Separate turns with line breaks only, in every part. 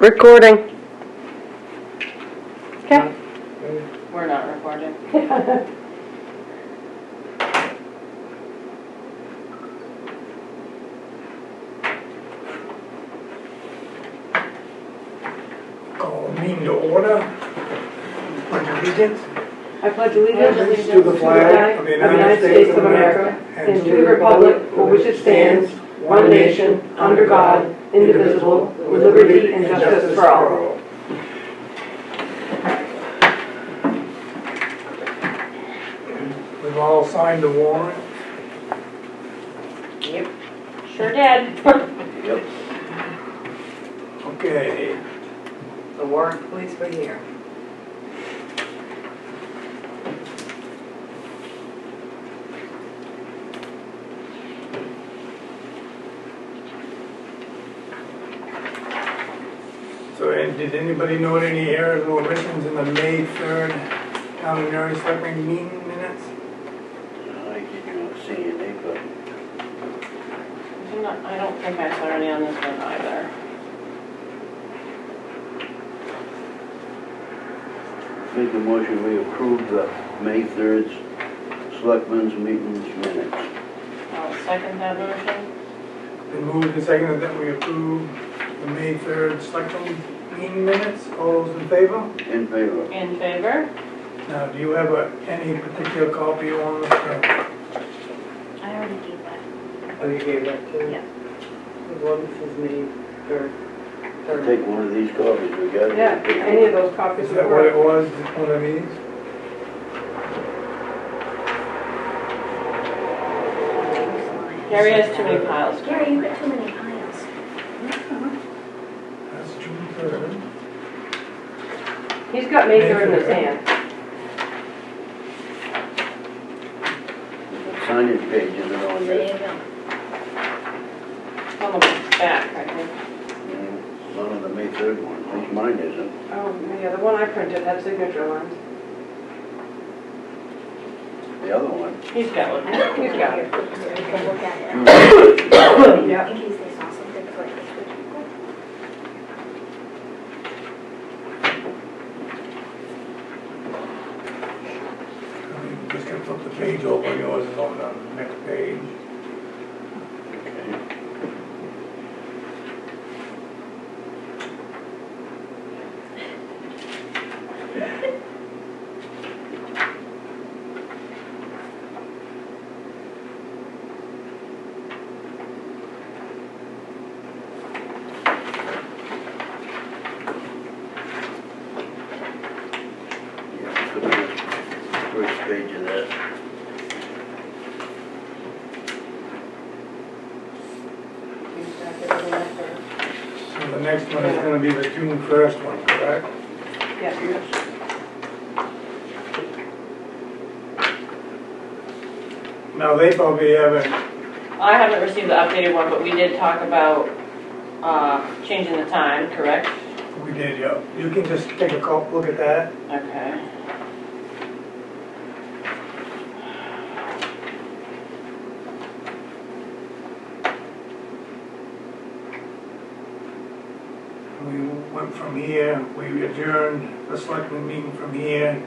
Recording.
Okay.
We're not recording.
Call meeting to order. Pledge allegiance
I pledge allegiance
to the flag of the United States of America
and to the republic for which it stands, one nation, under God, indivisible, with liberty and justice for all.
We've all signed the warrant.
Yep. Sure did.
Yep.
Okay.
The warrant police were here.
So did anybody note any errors or omissions in the May 3rd Town of Newry Selectmen meeting minutes?
I didn't see any, but
I don't think I saw any on this one either.
make a motion we approve the May 3rd Selectmen's meetings minutes.
I'll second that motion.
Been moved and seconded that we approve the May 3rd Selectmen meeting minutes. All those in favor?
In favor.
In favor?
Now, do you have any particular copy you want us to?
I already gave that.
Oh, you gave that too?
Yeah.
Well, this is me, third.
Take one of these copies we got.
Yeah, any of those copies
Is
would
that what it
work.
was, just one of these?
Gary has too many piles.
Gary, you got too many piles.
That's June 3rd.
He's got Major in his hand.
The signage page isn't on
There
there.
you go.
It's on the back, I think.
None of the May 3rd one, at least mine isn't.
Oh, yeah, the one I printed had signature lines.
The other one.
He's got one.
He's got it.
So we can look at it.
Yeah.
In case they saw something before they switch.
Just gonna flip the page over, yours is on the next page.
Okay. Yeah, put the first page of that.
He's got everything up there.
So the next one is gonna be the June 1st one, correct?
Yes.
Now, they probably haven't,
I haven't received the updated one, but we did talk about changing the time, correct?
we did, yeah. You can just take a look at that.
Okay.
We went from here, we adjourned the selectmen meeting from here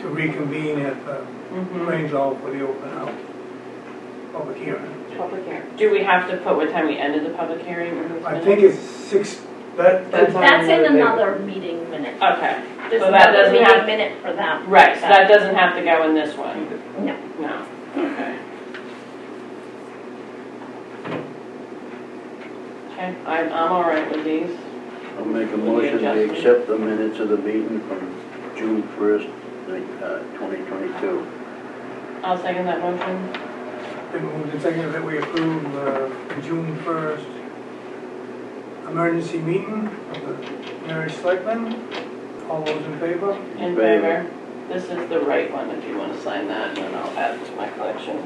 to reconvene at the Range Hall for the open house, public hearing.
Public hearing.
Do we have to put what time we ended the public hearing in this
I
minute?
think it's 6,
That's on
That's in
another day.
another meeting minute.
Okay.
There's
So that
another
doesn't
meeting
have-
minute for that.
Right, so that doesn't have to go in this one?
No.
No. Okay. Okay, I'm all right with these.
I'll make a
With the
motion to
adjustment.
accept the minutes of the meeting from June 1st, 2022.
I'll second that motion.
Been moved and seconded that we approve the June 1st emergency meeting of the Newry Selectmen. All those in favor?
In favor. This is the right one, if you want to sign that, and then I'll add it to my collection.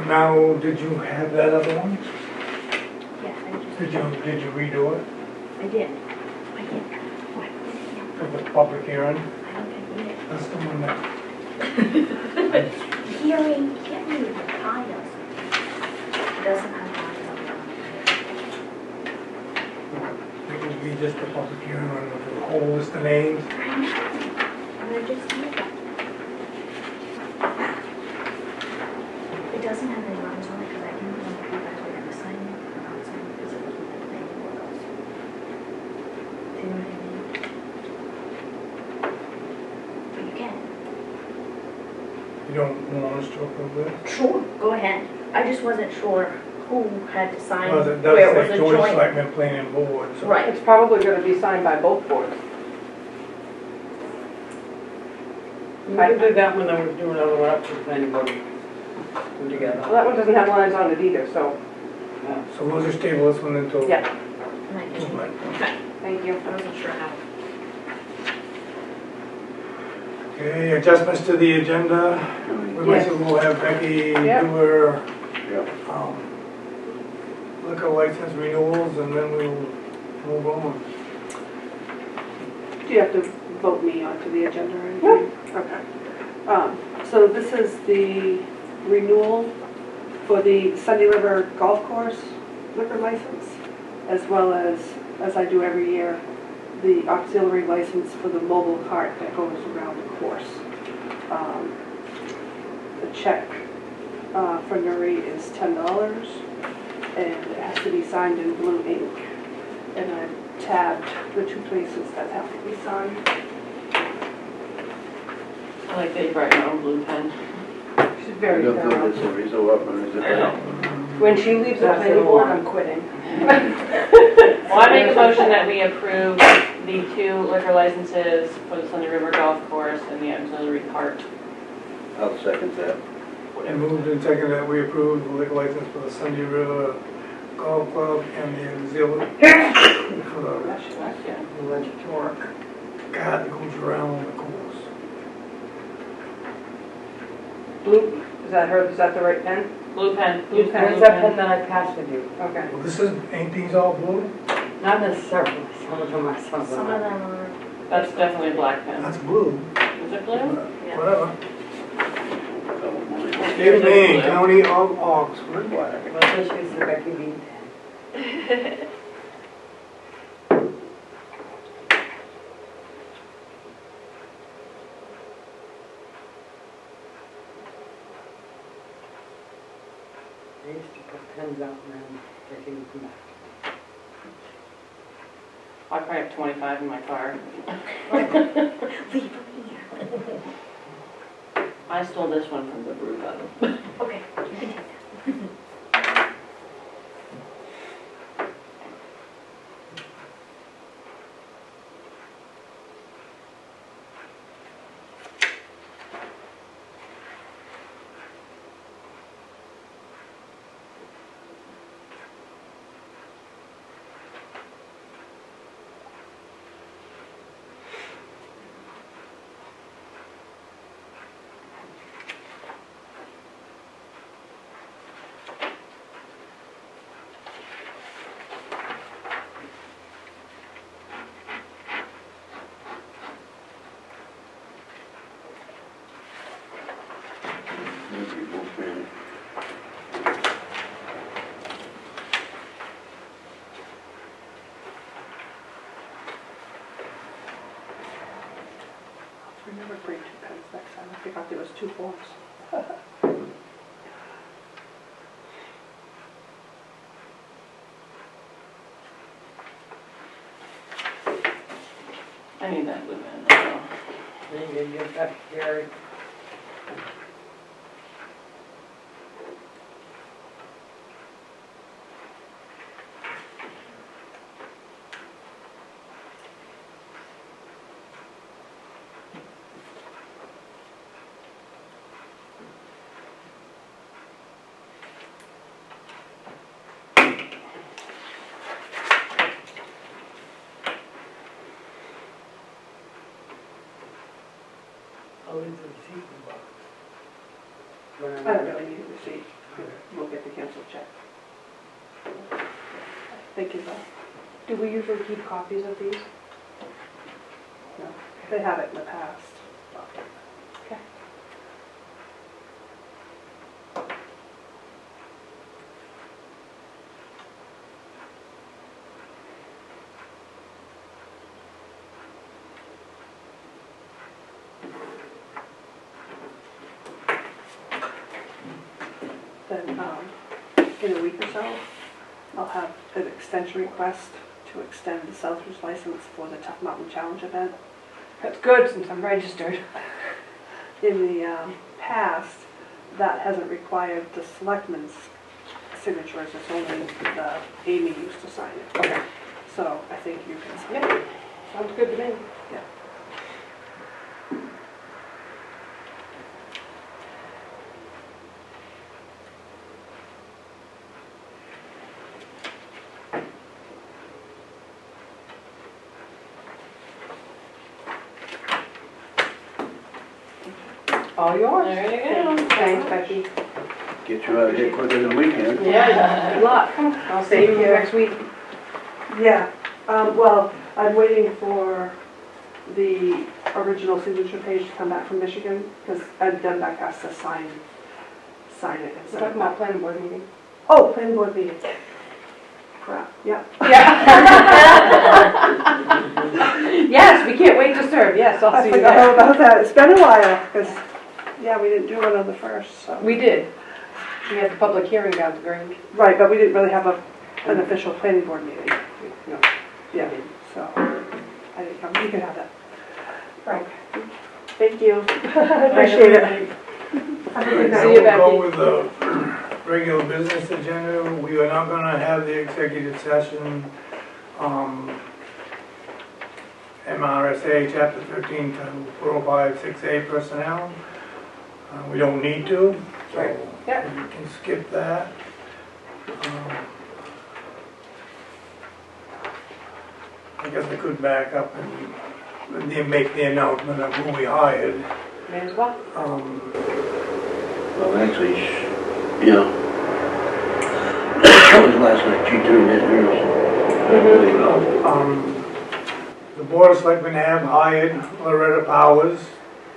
Now, did you have that other one?
Yeah, I just,
Did you redo it
I did. I did. What?
for the public hearing?
I don't think I
That's the one that,
did. Hearing, you can't read the files. It doesn't have files on it.
it would be just a public hearing on the whole list of names.
And I just did that. It doesn't have any lines on it because I didn't know if you guys were gonna sign it or not sign it because it wasn't the planning board also. Do you know what I mean? But you can.
You don't want us to approve this?
Sure. Go ahead. I just wasn't sure who had to sign
Well, it
where it
does
was
say
a
joint
joint.
selectmen planning board, so.
Right.
It's probably gonna be signed by both boards.
I did that when I was doing other one up to the planning board. Put together.
Well, that one doesn't have lines on it either, so,
So we'll just table this one until.
yeah,
And I just,
Okay.
thank you.
I wasn't sure how.
Okay, adjustments to the agenda. We might as well have Becky
Yep.
do her
Yeah.
liquor license renewals and then we'll move on.
Do you have to vote me onto the agenda or anything? Okay. So this is the renewal for the Sunday River Golf Course liquor license, as well as I do every year, the auxiliary license for the mobile cart that goes around the course. The check for Newry is $10, and it has to be signed in blue ink. And I've tabbed the two places that have to be signed.
I like that you brought your own blue pen.
She's
I
very
don't know
thorough.
if it's a result up or is it down?
When she leaves the planning board, I'm quitting.
Well, I make a motion that we approve the 2 liquor licenses for the Sunday River Golf Course and the auxiliary cart.
I'll second that.
And moved and seconded that we approve the liquor license for the Sunday River Golf Club and the auxiliary for the
Yeah.
Let it work.
cart that goes around the course.
Blue, is that the right pen?
Blue pen.
Blue
Use
pen.
Where's that pen that I passed with you?
Okay.
Well, this is, ain't these all blue?
Not necessarily, some of them are, some of them
Some of
are.
them are,
That's definitely a black pen.
That's blue.
Is it blue?
Yeah.
Whatever.
Couple more.
Steve Main, County of Oxford.
Well, this is the Becky Bean. I used to put pens out and then they can come back.
I probably have 25 in my car.
leave them here.
I stole this one from the brew bottle.
Okay, you can take that.
Maybe we'll finish.
Remember, bring 2 pens next time. I forgot there was 2 forms.
I need that blue pen. So.
Then you get back to Gary. I'll leave the receipt in the box.
I don't really need a receipt. We'll get the canceled check. Thank you, though.
Do we usually keep copies of these?
No, they have it in the past.
Okay.
Then, in a week or so, I'll have an extension request to extend the Southridge license for the Tough Mountain Challenge event.
That's good, since I'm registered.
In the past, that hasn't required the selectmen's signatures, it's only the Amy used to sign it.
Okay.
So I think you can sign it.
Yeah, sounds good to me.
Yeah.
All yours.
There you go.
Thanks, Becky.
Get you out of here quicker than we can.
Yeah.
Good luck. I'll see you
Thank you.
next week.
Yeah, well, I'm waiting for the original signature page to come back from Michigan, because Ed Denbeck has to sign it and
We're
send it
talking about
back.
planning board meeting.
Oh, planning board meeting. Crap, yeah.
Yeah. Yes, we can't wait to serve. Yes, I'll
I
see you
forgot
there.
about that, it's been a while, because, yeah, we didn't do one on the first, so.
We did. We had the public hearing down at the Grange.
Right, but we didn't really have an official planning board meeting.
No.
Yeah, so, I didn't come, you can have that.
Right.
Thank you. I appreciate it. Have a good
Now
See
night.
you,
we'll go
Becky.
with the regular business agenda. We are not gonna have the executive session, MRSA Chapter 13 to 405-6A personnel. We don't need to, so
Right. Yeah.
we can skip that. I guess I could back up and then make the announcement of who we hired.
May as well.
Well, actually, you know, that was last night, she turned in hers.
The Board of Selectmen have hired Loretta Powers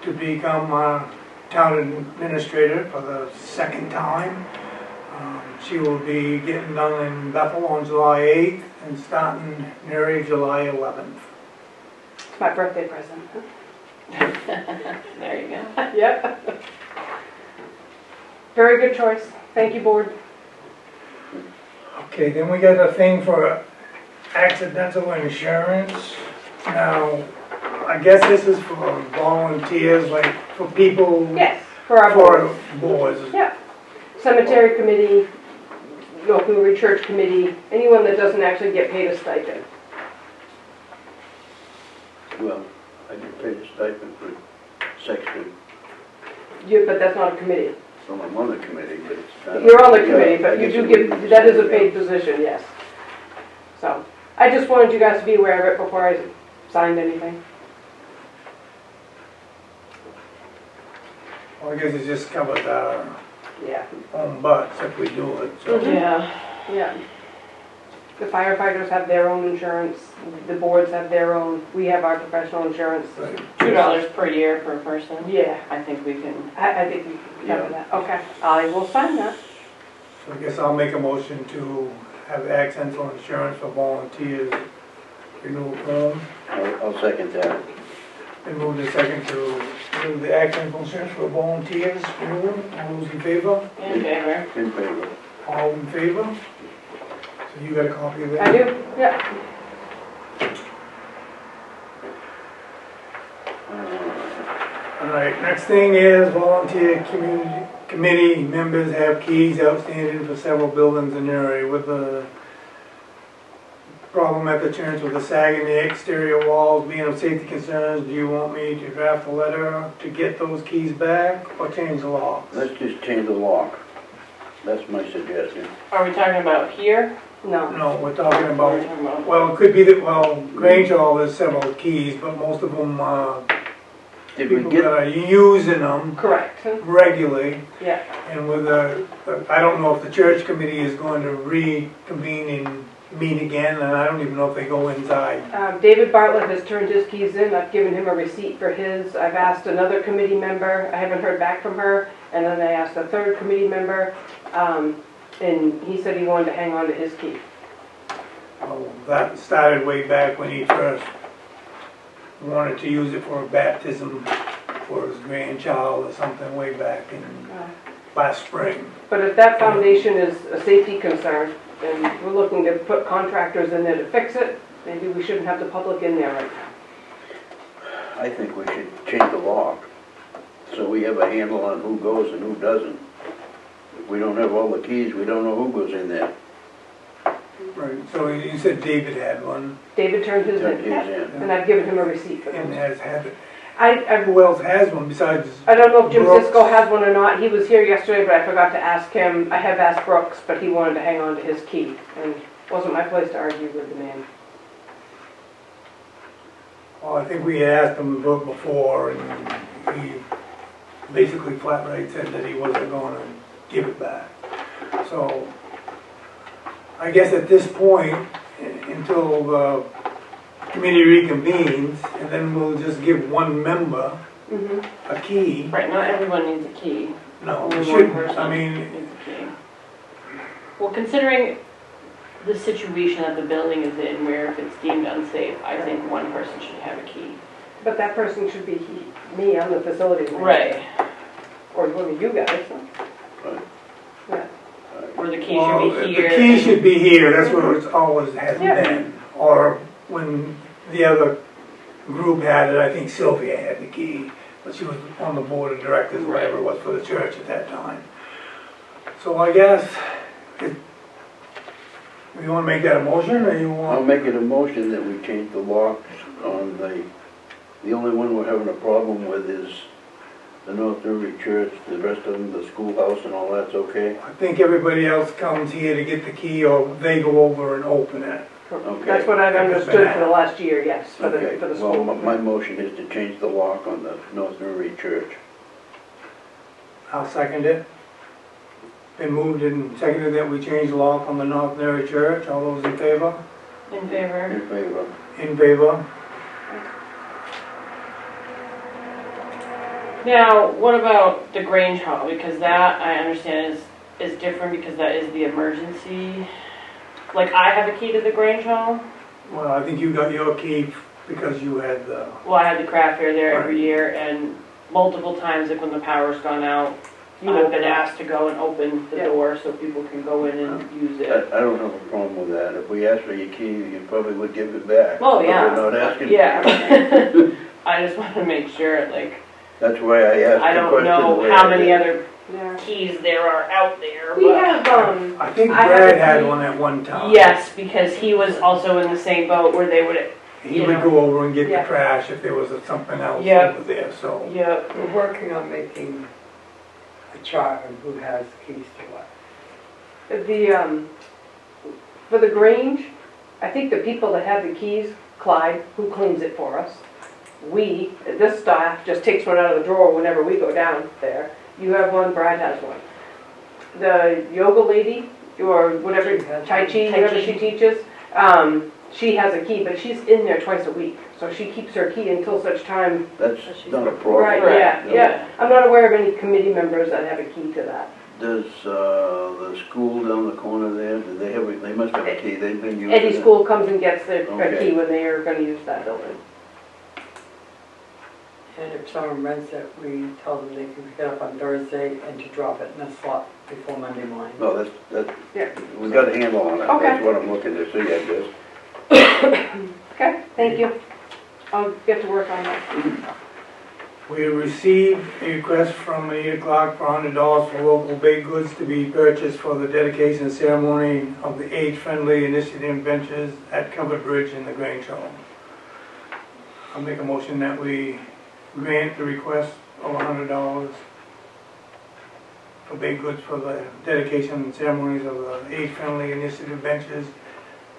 to become our town administrator for the second time. She will be getting done in Bethel on July 8th and starting Newry July 11th.
It's my birthday present.
There you go.
Yep. Very good choice. Thank you, board.
Okay, then we got a thing for accidental insurance. Now, I guess this is for volunteers, like for people,
Yes, for our board.
for boards.
Yeah. Cemetery committee, North Newry Church committee, anyone that doesn't actually get paid a stipend.
Well, I get paid a stipend for section.
But that's not a committee.
Well, I'm on the committee, but it's not.
You're on the
Yeah,
committee,
I
but you
guess
do
it
get,
wouldn't be
that is a
the
paid
same.
position, yes. So, I just wanted you guys to be aware of it before I signed anything.
Well, I guess it just covers our
Yeah.
own butts if we do it, so.
Mhm.
Yeah.
Yeah. The firefighters have their own insurance, the boards have their own, we have our professional insurance.
Right.
$2 per year per person.
Yeah,
I think we can.
I think we can cover that. Okay, I will sign that.
So I guess I'll make a motion to have accidental insurance for volunteers renewal form.
I'll second that.
And move the second to do the accidental insurance for volunteers renewal. All those in favor?
In favor.
In favor.
All in favor? So you got a copy of that?
I do, yeah.
All right, next thing is volunteer committee members have keys outstanding for several buildings in Newry. With the problem at the church with the sag in the exterior walls being of safety concerns, do you want me to draft a letter to get those keys back or change the law?
Let's just change the lock. That's my suggestion.
Are we talking about here?
No.
No, we're talking
Or are we
about,
talking about?
well, it could be that, well, Grange Hall has several keys, but most of them
Did we
people that
get,
are using them
Correct.
regularly.
Yeah.
And with I don't know if the church committee is going to reconvene and meet again, and I don't even know if they go inside.
David Bartlett has turned his keys in. I've given him a receipt for his. I've asked another committee member. I haven't heard back from her. And then I asked a third committee member, and he said he wanted to hang on to his key.
Oh, that started way back when he first wanted to use it for a baptism for his grandchild or something way back in last spring.
But if that foundation is a safety concern, and we're looking to put contractors in there to fix it, maybe we shouldn't have the public in there right now.
I think we should change the lock, so we have a handle on who goes and who doesn't. If we don't have all the keys, we don't know who goes in there.
Right, so you said David had one
David turned his
Turn keys
in,
in.
and I've given him a receipt for
and
that.
has had it.
I
Who else has one besides?
I don't know if Jim
Brooks?
Cisco has one or not. He was here yesterday, but I forgot to ask him. I have asked Brooks, but he wanted to hang on to his key, and it wasn't my place to argue with the man.
Well, I think we asked him before, and he basically flat right said that he wasn't going to give it back. So, I guess at this point, until the committee reconvenes, and then we'll just give one member
Mm-hmm.
a key.
Right, not everyone needs a key.
No,
Only
we
one
shouldn't.
person
I mean,
needs a key. Well, considering the situation that the building is in, where if it's deemed unsafe, I think one person should have a key.
But that person should be me. I'm the facilities manager.
Right.
Or one of you guys.
Right.
Yeah.
Or the key
well,
should be here.
the key should be here. That's where it's always has
Yeah.
been. Or when the other group had it, I think Sylvia had the key, but she was on the board of directors, whatever it was for the church at that time. So I guess, you want to make that a motion, or you
I'll
want?
make it a motion that we change the locks on the only one we're having a problem with is the North Newry Church. The rest of them, the schoolhouse and all that's okay?
I think everybody else comes here to get the key, or they go over and open it.
Okay.
That's what I've understood for the last year, yes, for
Okay,
the
well,
school.
my motion is to change the lock on the North Newry Church.
I'll second it. Been moved and seconded that we change the lock on the North Newry Church. All those in favor?
In favor.
In favor?
In favor?
Now, what about the Grange Hall? Because that, I understand, is different because that is the emergency. Like, I have a key to the Grange Hall.
Well, I think you got your key because you had the,
Well, I had the craft fair there every
Right.
year, and multiple times, like when the power's gone out, I've been asked to go and open the
Yeah.
door so people can go in and use it.
I don't have a problem with that. If we asked for your key, you probably would give it back.
Oh, yeah.
But we're not asking.
Yeah. I just want to make sure, like,
That's why I asked
I
the
don't
question. the
know
way
how
I
many
did.
other
Yeah.
keys there are out there,
We
but.
have,
I think
I have
Brad
a
had
key.
one at one time.
Yes, because he was also in the same boat where they would,
He
you
would
know.
go over and get the
Yeah.
trash if there was something else
Yeah.
over there, so.
yeah,
We're working on making a chart of who has keys to what.
for the Grange, I think the people that have the keys, Clyde, who cleans it for us, we, this staff, just takes one out of the drawer whenever we go down there. You have one, Brad has one. The yoga lady, or whatever,
She has
Tai
one.
Chi,
Tai
whatever
Chi.
she teaches, she has a key, but she's in there twice a week. So she keeps her key until such time.
That's
she's-
not a problem.
Right,
Right.
yeah, yeah. I'm not aware of any committee members that have a key to that.
Does the school down the corner there, do they have, they must have a key, they've been using it?
Eddie School comes and gets their
Okay.
key when they are gonna use that building.
And if someone rents it, we tell them they can pick it up on Thursday and to drop it in a slot before Monday morning.
No, that's,
Yeah.
we got a handle on it,
Okay.
that's what I'm looking to see, I guess.
Okay, thank you. I'll get to work on that.
We received a request from 8 o'clock for $100 for local baked goods to be purchased for the dedication ceremony of the age-friendly initiative benches at Covered Bridge in the Grange Hall. I'll make a motion that we grant the request of $100 for baked goods for the dedication ceremonies of the age-friendly initiative benches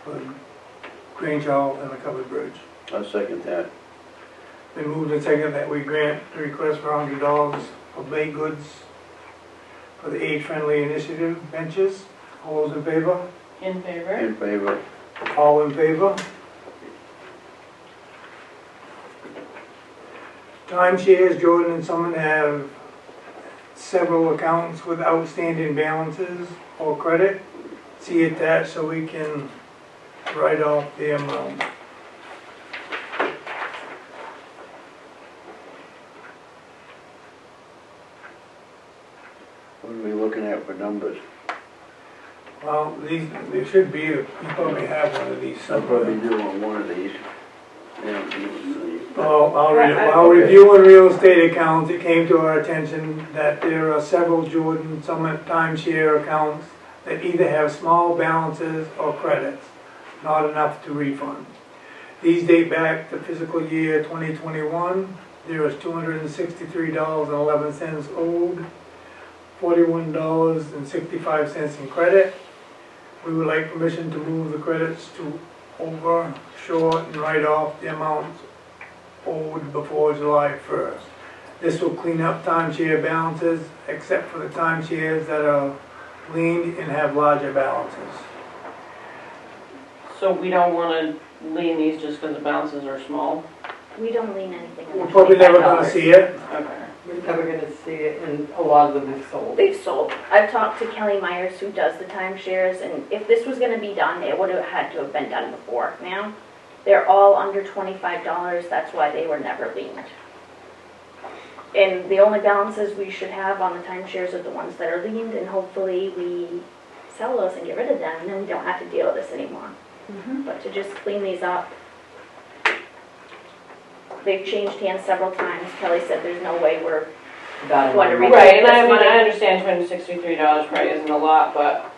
for the Grange Hall and the Covered Bridge.
I'll second that.
Been moved and seconded that we grant the request for $100 for baked goods for the age-friendly initiative benches. All those in favor?
In favor?
In favor.
All in favor? Timeshares, Jordan and Summon have several accounts with outstanding balances or credit. See attached so we can write off the amount.
What are we looking at for numbers?
Well, there should be, you probably have one of these
I'll probably
somewhere.
do on one of these. Yeah, you see.
While reviewing real estate accounts, it came to our attention that there are several Jordan Summit timeshare accounts that either have small balances or credits, not enough to refund. These date back to fiscal year 2021. There is $263.11 owed, $41.65 in credit. We would like permission to move the credits to over, short, and write off the amounts owed before July 1st. This will clean up timeshare balances, except for the timeshares that are leaned and have larger balances.
So we don't wanna lean these just because the balances are small?
We don't lean anything
We're
under
probably never gonna
$25.
see it.
Okay.
We're never gonna see it, and a lot of them have sold.
They've sold. I've talked to Kelly Myers, who does the timeshares, and if this was gonna be done, it would have had to have been done before. Now, they're all under $25, that's why they were never leaned. And the only balances we should have on the timeshares are the ones that are leaned, and hopefully we sell those and get rid of them, and then we don't have to deal with this anymore. But to just clean these up, they've changed hands several times. Kelly said there's no way we're
That
What, a
amount.
Right, and I
This
mean,
money-
I understand $263 probably isn't a lot, but,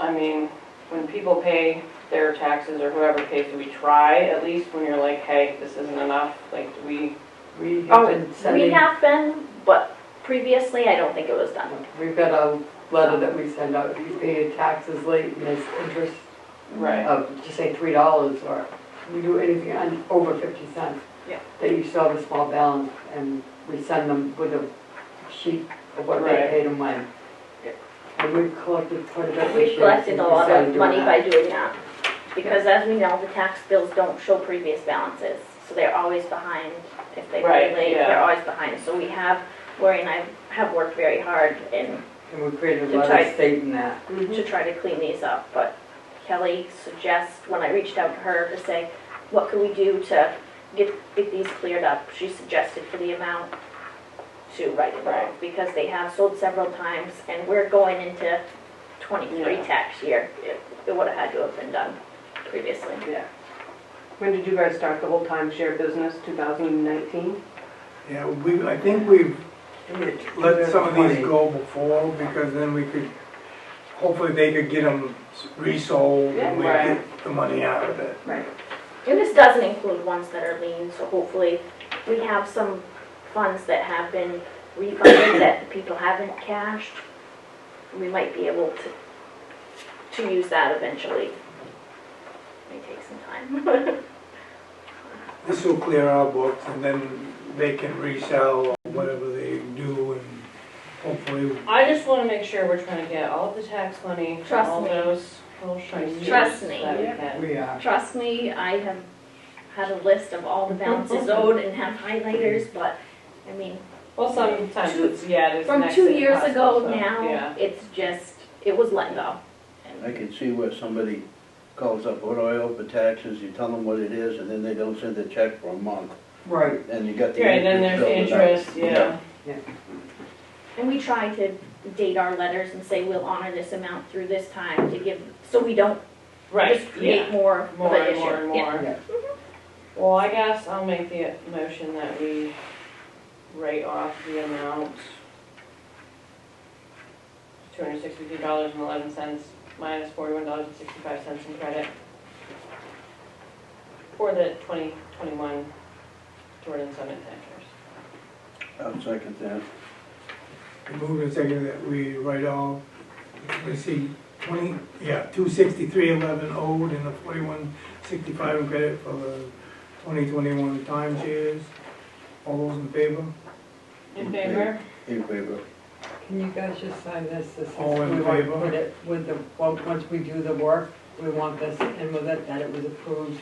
I mean, when people pay their taxes or whoever pays, do we try at least when you're like, hey, this isn't enough, like, do we?
We
Oh,
have been
we
sending,
have been, but previously, I don't think it was done.
we've got a letter that we send out, if you pay your taxes late and there's interest
Right.
of, just say $3, or you do anything over 50 cents.
Yeah.
That you still have a small balance, and we send them with a sheet of what they
Right.
paid them when.
Yeah.
And we've collected quite a bit this
We've
year
collected
since
a
we
lot
started
of
doing
money
that.
by doing that. Because as we know, the tax bills don't show previous balances, so they're always behind. If they pay
Right,
late,
yeah.
they're always behind. So we have, Lori and I have worked very hard
And we created
To
a
try-
letter stating that.
to try to clean these up. But Kelly suggests, when I reached out to her to say, what could we do to get these cleared up, she suggested for the amount to write it off, because they have sold several times, and we're going into 23
Yeah.
tax year. It would have had to have been done previously.
Yeah.
When did you guys start the whole timeshare business, 2019?
Yeah, I think we've let some of these go before, because then we could, hopefully they could get them resold and we
Right.
get the money out of it.
Right. And this doesn't include ones that are lean, so hopefully we have some funds that have been refunded that the people haven't cashed. We might be able to use that eventually. May take some time.
This will clear our books, and then they can resell or whatever they do, and hopefully,
I just wanna make sure we're trying to get all of the tax money from
Trust
all
me.
those little shinies
Trust me.
that we can.
We are.
Trust me, I have had a list of all the balances owed and have highlighters, but, I mean,
Well, sometimes it's, yeah, there's
from
next
2
to
years ago
impossible, so,
now,
yeah.
it's just, it was let go.
I can see where somebody calls up, what do I owe for taxes, you tell them what it is, and then they don't send a check for a month,
Right.
and you got the
Right, then
interest
there's
building up.
interest, yeah.
And we try to date our letters and say we'll honor this amount through this time to give, so we don't
Right,
just create
yeah.
more of
More
an
and
issue.
more and
Yeah.
more.
Yeah.
Well, I guess I'll make the motion that we write off the amount, $263.11 minus $41.65 in credit for the 2021 Jordan Summit Timeshares.
I'll second that.
move and second that we write off, let's see, 263.11 owed and the 41.65 in credit for the 2021 timeshares. All those in favor?
In favor?
In favor.
Can you guys just sign this? This is,
All in
we want to
favor?
put it with the, well, once we do the work, we want this in with it, that it was approved.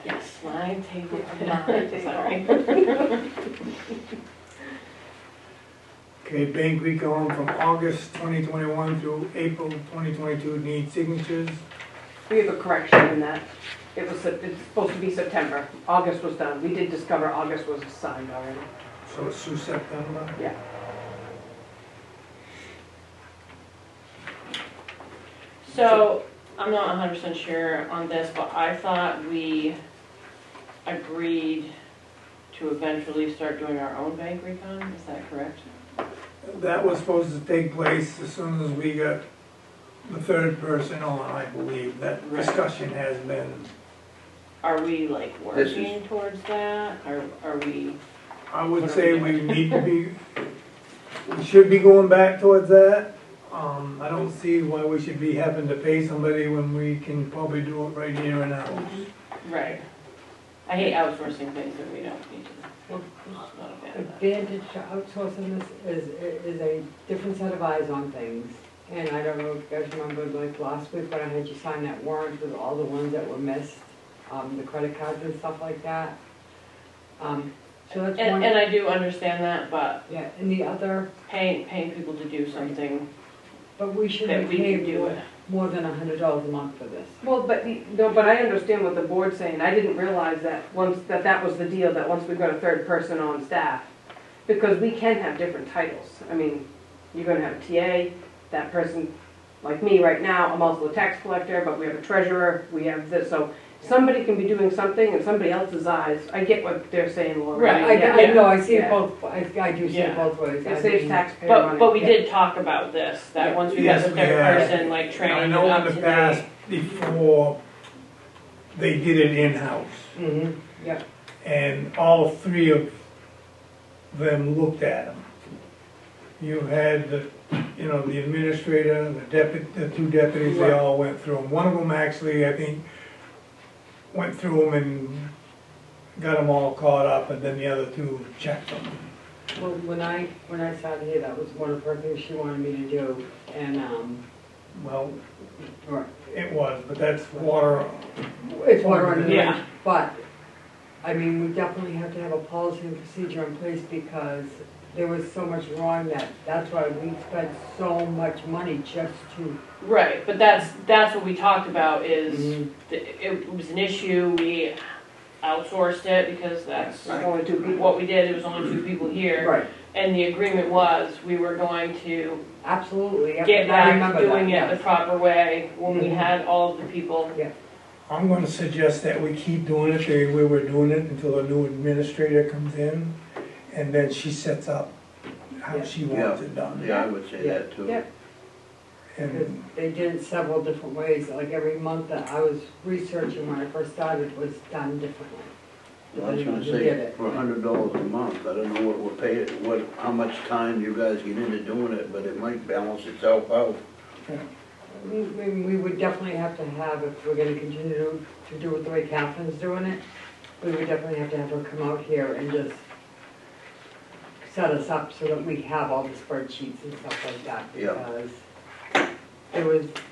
Yes, line table. Sorry.
Okay, bank recon from August 2021 through April 2022 need signatures.
We have a correction in that. It's supposed to be September. August was done. We did discover August was signed already.
So it's through September.
Yeah.
So, I'm not 100% sure on this, but I thought we agreed to eventually start doing our own bank recon, is that correct?
That was supposed to take place as soon as we got the third person on, I believe. That
Right.
discussion has been,
Are we like
This is-
working towards that, or are we?
I would
What are
say
we
we
doing?
need to be, we should be going back towards that. I don't see why we should be having to pay somebody when we can probably do it right here and now.
Right. I hate outsourcing things that we don't need to.
Well,
Not a fan of that.
Advantage to outsourcing this is a different set of eyes on things. And I don't know if you guys remember, like last week when I had you sign that warrant with all the ones that were missed, the credit cards and stuff like that. So that's one.
And I do understand that, but
Yeah, and the other,
paying people to do something
but we should
that
be
we can
paying
do it.
more than $100 a month for this.
Well, but I understand what the board's saying. I didn't realize that that was the deal, that once we've got a third person on staff, because we can have different titles. I mean, you're gonna have a TA, that person, like me right now, I'm also a tax collector, but we have a treasurer, we have this, so somebody can be doing something in somebody else's eyes. I get what they're saying, Laura.
Right.
I know, I see it
Yeah.
both, I do see it
Yeah.
both ways. I
It saves
mean,
taxpayer money.
But we
Yeah.
did talk about this, that
Yeah.
once we got
Yes,
the
we
third
have.
person, like
I
training and
know
up
in
to
the past,
date.
before, they did it in-house.
Mhm, yeah.
And all three of them looked at them. You had the, the administrator, the two deputies, they all went through them. One of them actually, I think, went through them and got them all caught up, and then the other two checked them.
Well, when I started here, that was one of her things she wanted me to do, and,
Well,
right.
it was, but that's water.
It's water under the
Yeah.
bridge, but, I mean, we definitely have to have a policy and procedure in place because there was so much wrong that's why we spent so much money just to.
Right, but that's what we talked about is,
Mhm.
it was an issue, we outsourced it because that's
There's only two people.
what we did, it was only two people here.
Right,
And the agreement was, we were going to
absolutely. Yep,
get
I
back
remember
to doing
that,
it the
yes.
proper way when we
Mhm.
had all of the people.
I'm gonna suggest that we keep doing it the way we're doing it until a new administrator comes in, and then she sets up how
Yeah.
she wants it done.
Yeah, I would say that too.
Yep. Because
And
they did it several different ways, like every month that I was researching when I first started was done differently.
I was gonna
Depending on who did
say,
it.
for $100 a month, I don't know what we're paying, how much time you guys get into doing it, but it might balance itself out.
We would definitely have to have, if we're gonna continue to do it the way Catherine's doing it, we would definitely have to have her come out here and just set us up so that we have all the spreadsheets and stuff like that,
Yeah.
because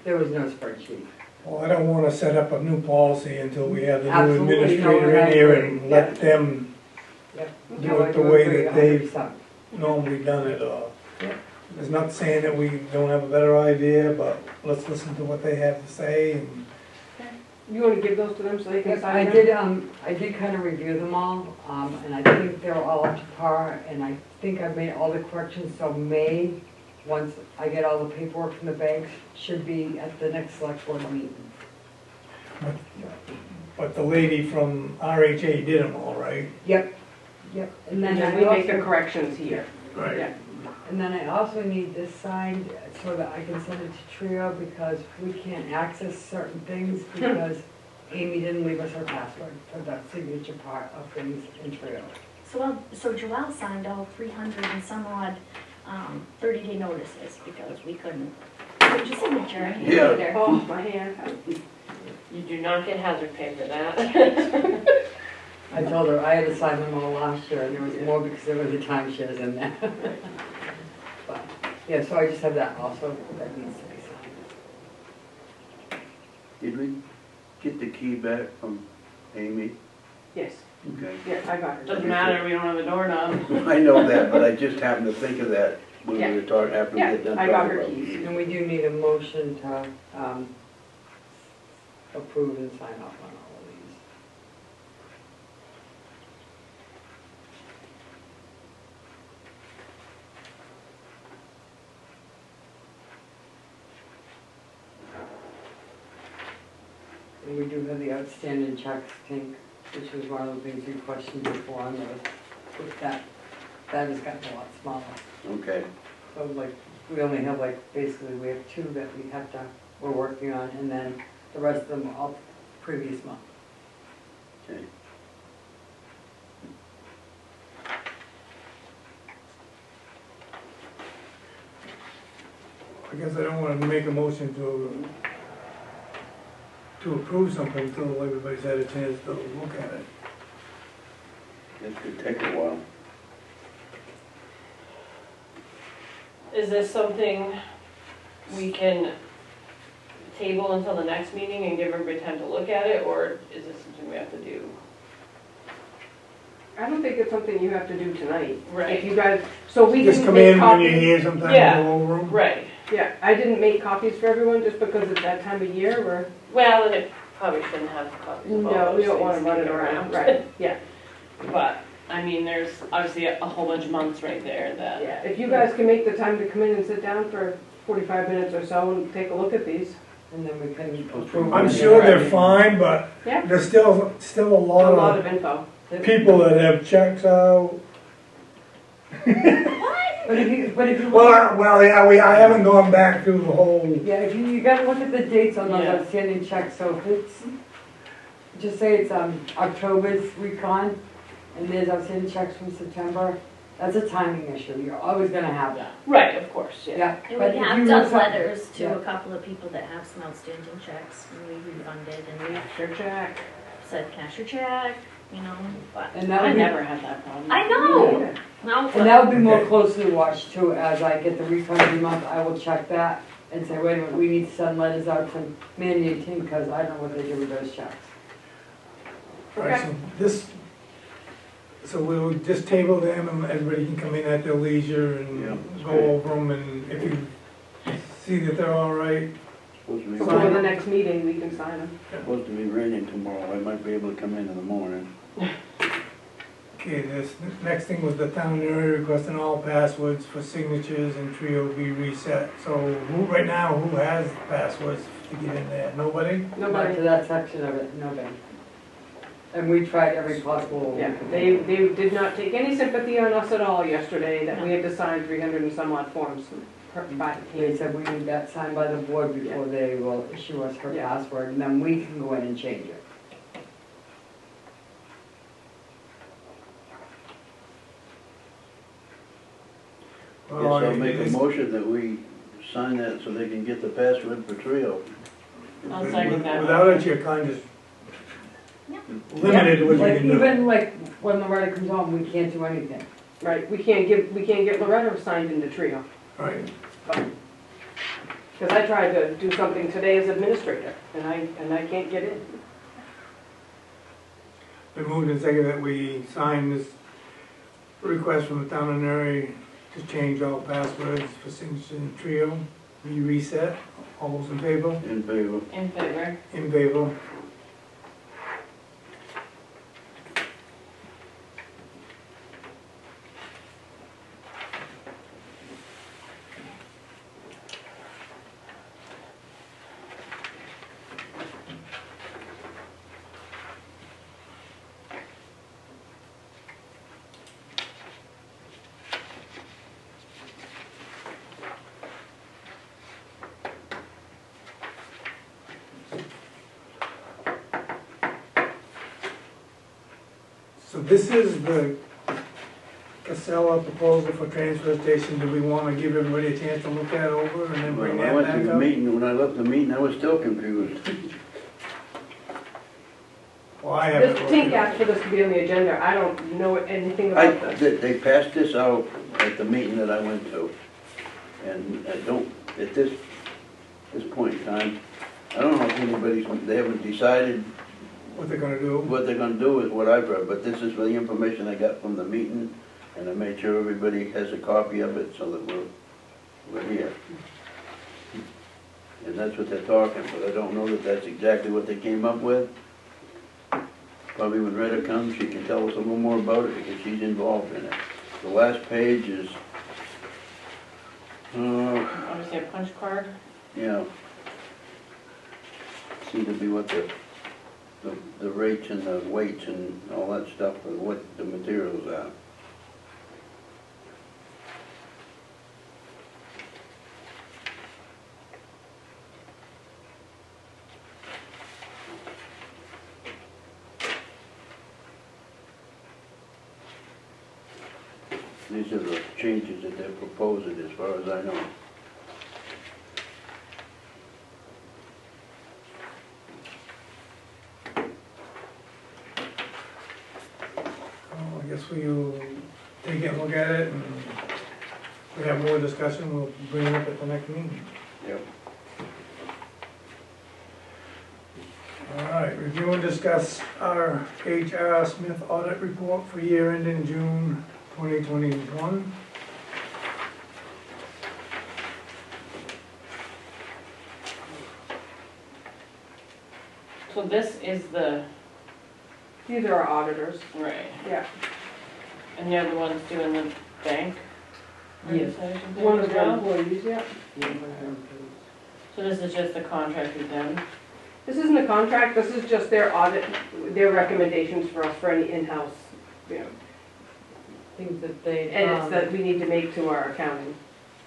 there was no spreadsheet.
well, I don't wanna set up a new policy until we have the new
Absolutely, no,
administrator
I
in here
agree.
and let them
Yep.
do
No, I
it the
do
way
agree
that they've
100%.
normally done it. It's not saying that we don't have a better idea, but let's listen to what they have to say. And
You wanna give those to them so they can sign
I
them?
I did kind of review them all, and I think they're all up to par, and I think I've made all the corrections, so May, once I get all the paperwork from the banks, should be at the next select board meeting.
but the lady from RHA did them all, right?
Yep, and then
And then
I
we make the
also,
corrections here.
Right.
Yeah.
and then I also need this signed so that I can send it to Trio, because we can't access certain things because Amy didn't leave us her password for the signature part of things in Trio.
So Joelle signed all 300 and some odd 30-day notices because we couldn't put your signature
Yeah.
either.
Oh, my hand.
You do not get hazard pay for that.
I told her I had to sign them all last year, and there was more because there were the timeshares in there. But, yeah, so I just have that also, that needs to be signed.
Did we get the key back from Amy?
Yes,
Okay.
yeah, I got her.
Doesn't matter, we don't have a doorknob.
I know that, but I just happened to think of that when
Yeah.
we were talking, after we
Yeah,
get done
I
talking
got her
about
keys.
keys.
And we do need a motion to approve and sign off on all of these. And we do have the outstanding checks, Tink, which was one of the things you questioned before on those. With that has gotten a lot smaller.
Okay,
So like, we only have like, basically, we have two that we have to, we're working on, and then the rest of them are all previous month.
okay.
I guess I don't want to make a motion to approve something until everybody's had a chance to look at it.
This could take a while.
Is this something we can table until the next meeting and give everybody time to look at it, or is this something we have to do?
I don't think it's something you have to do tonight.
Right.
If you guys, so we
Just
didn't
come
make
in when you're
copies.
here sometime,
Yeah.
go over them.
Right.
Yeah, I didn't make copies for everyone just because it's that time of year where,
Well, and it probably shouldn't have copies of all
no, we
those
don't wanna
things
run it
kicking
around, right, yeah.
But, I mean, there's obviously a whole bunch of months right there that.
Yeah, if you guys can make the time to come in and sit down for 45 minutes or so and take a look at these.
And then we can approve.
I'm
them.
sure they're fine, but
Yeah.
there's still a
A lot
lot
of info.
of people that have checks out.
But if you.
Well, yeah, I haven't gone back through the whole,
Yeah, if you gotta look at the dates on those
Yeah.
outstanding checks, so if it's, just say it's, October's recon, and there's outstanding checks from September, that's a timing issue, you're always gonna have that.
Right, of course, yeah.
Yeah.
And
but
we
if
have
you
done
look up-
letters to
Yeah.
a couple of people that have some outstanding checks, and we refunded, and we
Sure check.
said cash your check, you know, but.
And that
I
would be,
never had that problem.
I know, no,
and that would be more
Okay.
closely watched too, as I get the refund every month, I will check that and say, wait a minute, we need to send letters out to Mandy and Tim, because I don't know what they do with those checks.
right, so we'll just table them and everybody can come in at their leisure
Yeah.
and go over them, and if you see that they're all right,
Supposed to be
Before the
raining,
next meeting, we can sign them.
supposed to be raining tomorrow, I might be able to come in the morning.
okay, this, next thing was the town area requesting all passwords for signatures and Trio be reset. So right now, who has passwords to get in there? Nobody?
Back to
Nobody,
that section of it, nobody. And we tried every possible.
yeah, they did not take any sympathy on us at all yesterday that we had to sign 300 and some odd forms by the
They
team.
said we need that signed by the board before they will issue us her
Yeah.
password, and then we can go in and change it.
Guess I'll make a motion that we sign that so they can get the password for Trio.
I'll second that.
Without it, you're kind of
Yeah.
limited what you
Like,
can do.
even like when Loretta comes home, we can't do anything.
Right, we can't get Loretta signed into Trio.
Right.
Because I tried to do something today as administrator, and I can't get in.
Been moved and seconded that we sign this request from the town of Newry to change all passwords for signature and trio, be reset. All those in favor?
In favor.
In favor.
In favor. So this is the Casella proposal for transfer station. Do we want to give everybody a chance to look that over and then bring
When I
that
went
back
to the
up?
meeting, when I left the meeting, I was still confused.
Well, I haven't.
This
looked
Tink
at it.
asked for this to be on the agenda, I don't know anything about this.
They passed this out at the meeting that I went to. And I don't, at this point in time, I don't know if they haven't decided
What they're gonna do?
what they're gonna do is what I've read, but this is the information I got from the meeting, and I made sure everybody has a copy of it so that we're here. And that's what they're talking, but I don't know that that's exactly what they came up with. Probably when Retta comes, she can tell us a little more about it because she's involved in it. The last page is,
Obviously a punch card.
yeah. Seems to be what the rates and the weights and all that stuff, and what the materials are. These are the changes that they're proposing as far as I know.
Oh, I guess we'll take a look at it and if we have more discussion, we'll bring it up at the next meeting.
Yep.
All right, review and discuss our H.R. Smith audit report for year ending June 2021.
So this is the,
These are our auditors,
right,
yeah.
and they're the ones doing the bank?
Yes.
organization
One of
as
their
well?
employees, yeah.
So this is just the contract with them?
This isn't a contract, this is just their audit, their recommendations for us for any in-house, you know,
Things that they,
and it's that we need to make to our accounting.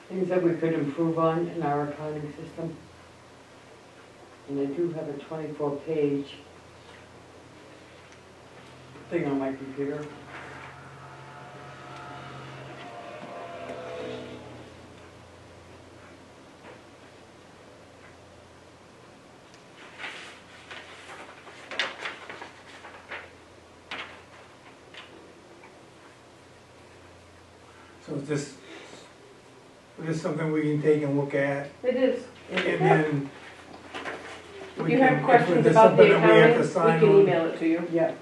things that we could improve on in our accounting system. And I do have a 24-page thing on my computer.
So is this something we can take and look at?
It is.
And then
If
we
you
can,
have questions
if there's
about
something
the
that we have to
accounting, we
sign
can
on.
email it to you.
Yeah.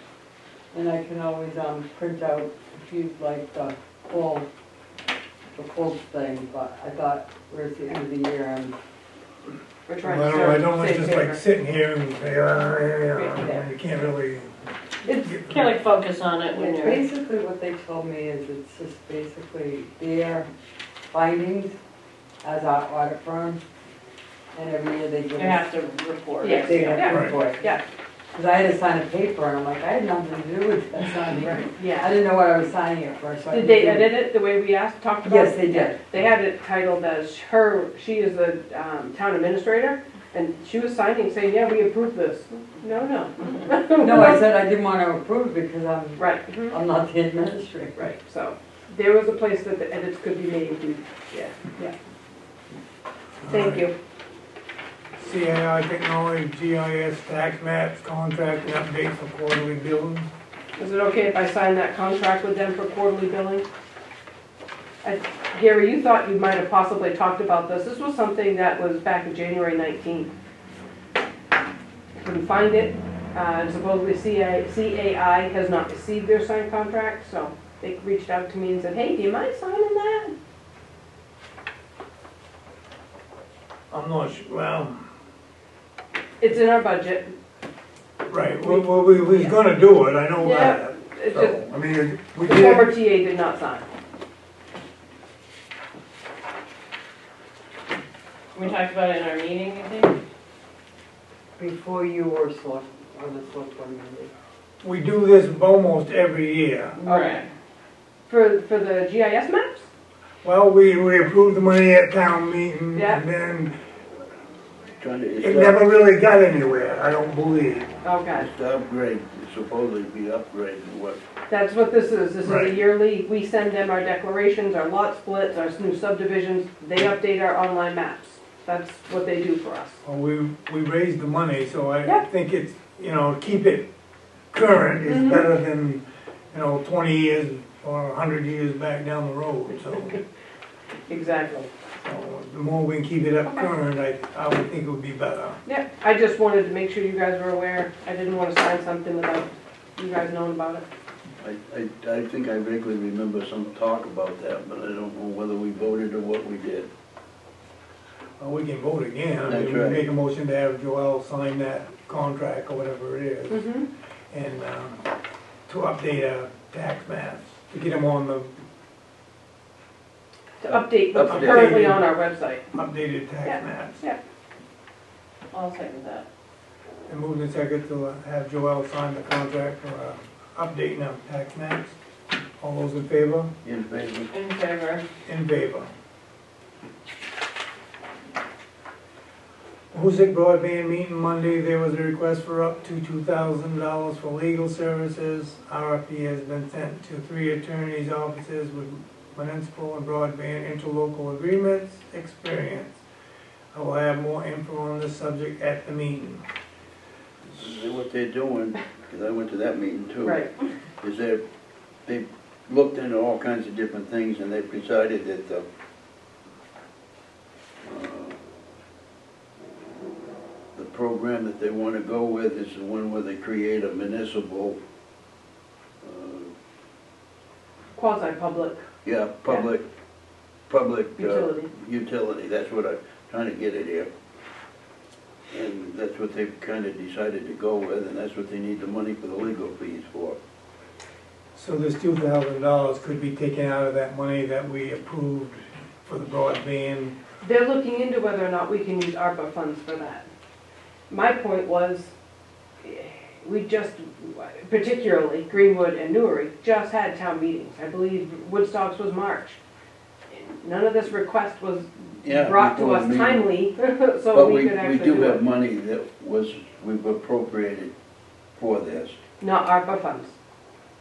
And I can always, print out, if you'd like, the full thing, but I thought we're at the end of the year, and
We're trying
Well,
to
I don't like
save
just like
paper.
sitting here and say, you can't really.
It's,
Can't like focus on it when
it's
you're,
basically what they told me is it's just basically their findings as our audit firm. And every year they give
you
us,
have to report it.
Yes.
they have
Yeah.
to report.
yeah,
Because I had to sign a paper and I'm like, I had nothing to do with that signing. I
yeah.
didn't know what I was signing it for, so I.
Did they
didn't-
edit it the way we talked about?
Yes, they did.
They had it titled as she is the town administrator, and she was signing saying, yeah, we approve this. No.
No, I said I didn't want to approve because
Right,
I'm not the administrator.
right, so there was a place that the edits could be made, yeah. Thank you.
CAI technology, GIS, tax maps, contract and update for quarterly billing.
Is it okay if I sign that contract with them for quarterly billing? Gary, you thought you might have possibly talked about this. This was something that was back in January 19th. Couldn't find it. And supposedly CAI has not received their signed contract, so they reached out to me and said, hey, do you mind signing that?
I'm not sure, well,
It's in our budget.
right, we was gonna do it, I know
Yeah,
that.
it's just,
So, I mean, we
the former
did,
TA did not sign.
We talked about it in our meeting, you think?
Before you were select, on the select board member.
we do this almost every year.
Right.
For the GIS maps?
Well, we approved the money at town meeting,
Yeah.
and then
Trying to,
it never really got anywhere, I don't believe.
Okay,
it's to upgrade, it's supposedly be upgraded, what,
that's what this is. This is a
Right.
yearly, we send them our declarations, our lot splits, our new subdivisions. They update our online maps. That's what they do for us.
Well, we raised the money, so I
Yeah.
think it's, you know, keep it current is
Mhm.
better than, 20 years or 100 years back down the road, so.
Exactly.
So the more we can keep it up
Okay.
current, I would think it would be better.
Yeah, I just wanted to make sure you guys were aware. I didn't want to sign something without you guys knowing about it.
I think I vaguely remember some talk about that, but I don't know whether we voted or what we did.
Well, we can vote again. I
That's
mean, we
right.
make a motion to have Joel sign that contract or whatever it is.
Mm-hmm.
And, to update our tax maps, to get them on the
To update what's
Update.
currently on our website.
updated
Yeah.
tax maps.
I'll second that.
And move in second to have Joel sign the contract for, updating our tax maps. All those in favor?
In favor?
In favor.
In favor. Hoosick broadband meeting Monday, there was a request for up to $2,000 for legal services. RFP has been sent to 3 attorneys' offices with municipal and broadband interlocal agreements experience. I will have more info on this subject at the meeting.
What they're doing, because I went to that meeting too.
Right.
Is they looked into all kinds of different things and they've decided that the program that they want to go with is the one where they create a municipal,
Quasi-public
public
utility.
utility, that's what I'm trying to get at here. And that's what they've kind of decided to go with, and that's what they need the money for the legal fees for.
So this $2,000 could be taken out of that money that we approved for the broadband.
They're looking into whether or not we can use ARPA funds for that. My point was, we just, particularly Greenwood and Newry, just had town meetings. I believe Woodstock's was March. None of this request was brought to us timely, so
But
we could actually
we do have
it.
money that we've appropriated for this.
Not ARPA funds.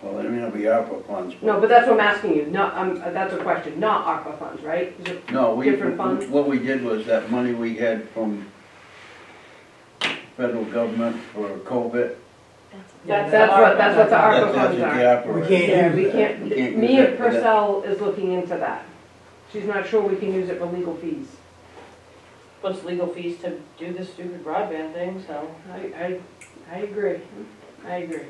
Well, it may not be ARPA funds.
No, but that's what I'm asking you, not, that's a question, not ARPA funds, right? Is it
No,
different funds?
what we did was that money we had from federal government for COVID.
That's
That's what the ARPA
That's
funds
what the
are.
ARPA
We
is.
can't
Yeah,
use
we
that.
can't,
We can't use
me
that
and
for that.
Purcell is looking into that. She's not sure we can use it for legal fees.
What's legal fees to do this stupid broadband thing, so.
I agree, I agree.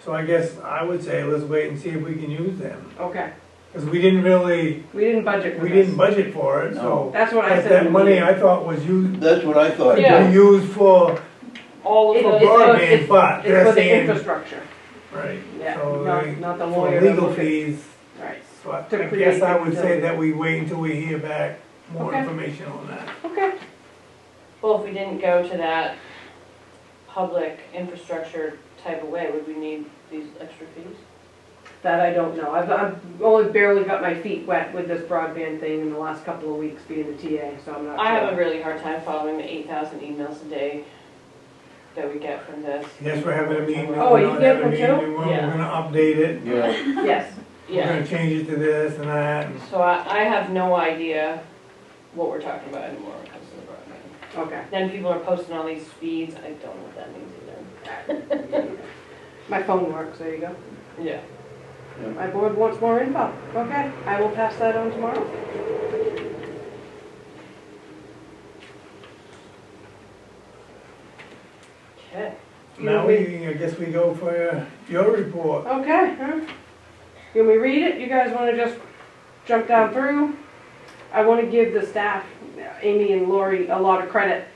So I guess I would say let's wait and see if we can use them.
Okay,
Because we didn't really,
we didn't budget for
we
this.
didn't budget for it, so.
That's what I
But
said. in
that
the
money
meeting.
I thought was used,
That's what I thought.
Yeah.
be used for
All of
For
those.
broadband, but
It's
they're
for the
saying,
infrastructure,
right,
yeah,
so
not the
for
lawyer.
legal
looking-
fees,
Right,
but
To
I
create
guess I
the
would say
utility.
that we wait until we hear back more
Okay.
information on that.
okay.
Well, if we didn't go to that public infrastructure type of way, would we need these extra fees?
That I don't know. I've only barely got my feet wet with this broadband thing in the last couple of weeks being the TA, so I'm not sure.
I have a really hard time following the 8,000 emails a day that we get from this.
Yes, we're having a meeting,
Oh,
we're
you
not
get
having a
them
meeting,
too?
we're
Yeah.
gonna update it.
Yeah,
Yes,
We're
Yeah,
gonna change it to this and that, and
so I have no idea what we're talking about anymore when it comes to the broadband.
okay.
Then people are posting all these speeds, I don't know what that means either.
My phone works, there you go.
Yeah.
My board wants more info. Okay, I will pass that on tomorrow.
Okay.
now I guess we go for your report.
Okay, huh? Can we read it? You guys wanna just jump down through? I wanna give the staff, Amy and Lori a lot of credit.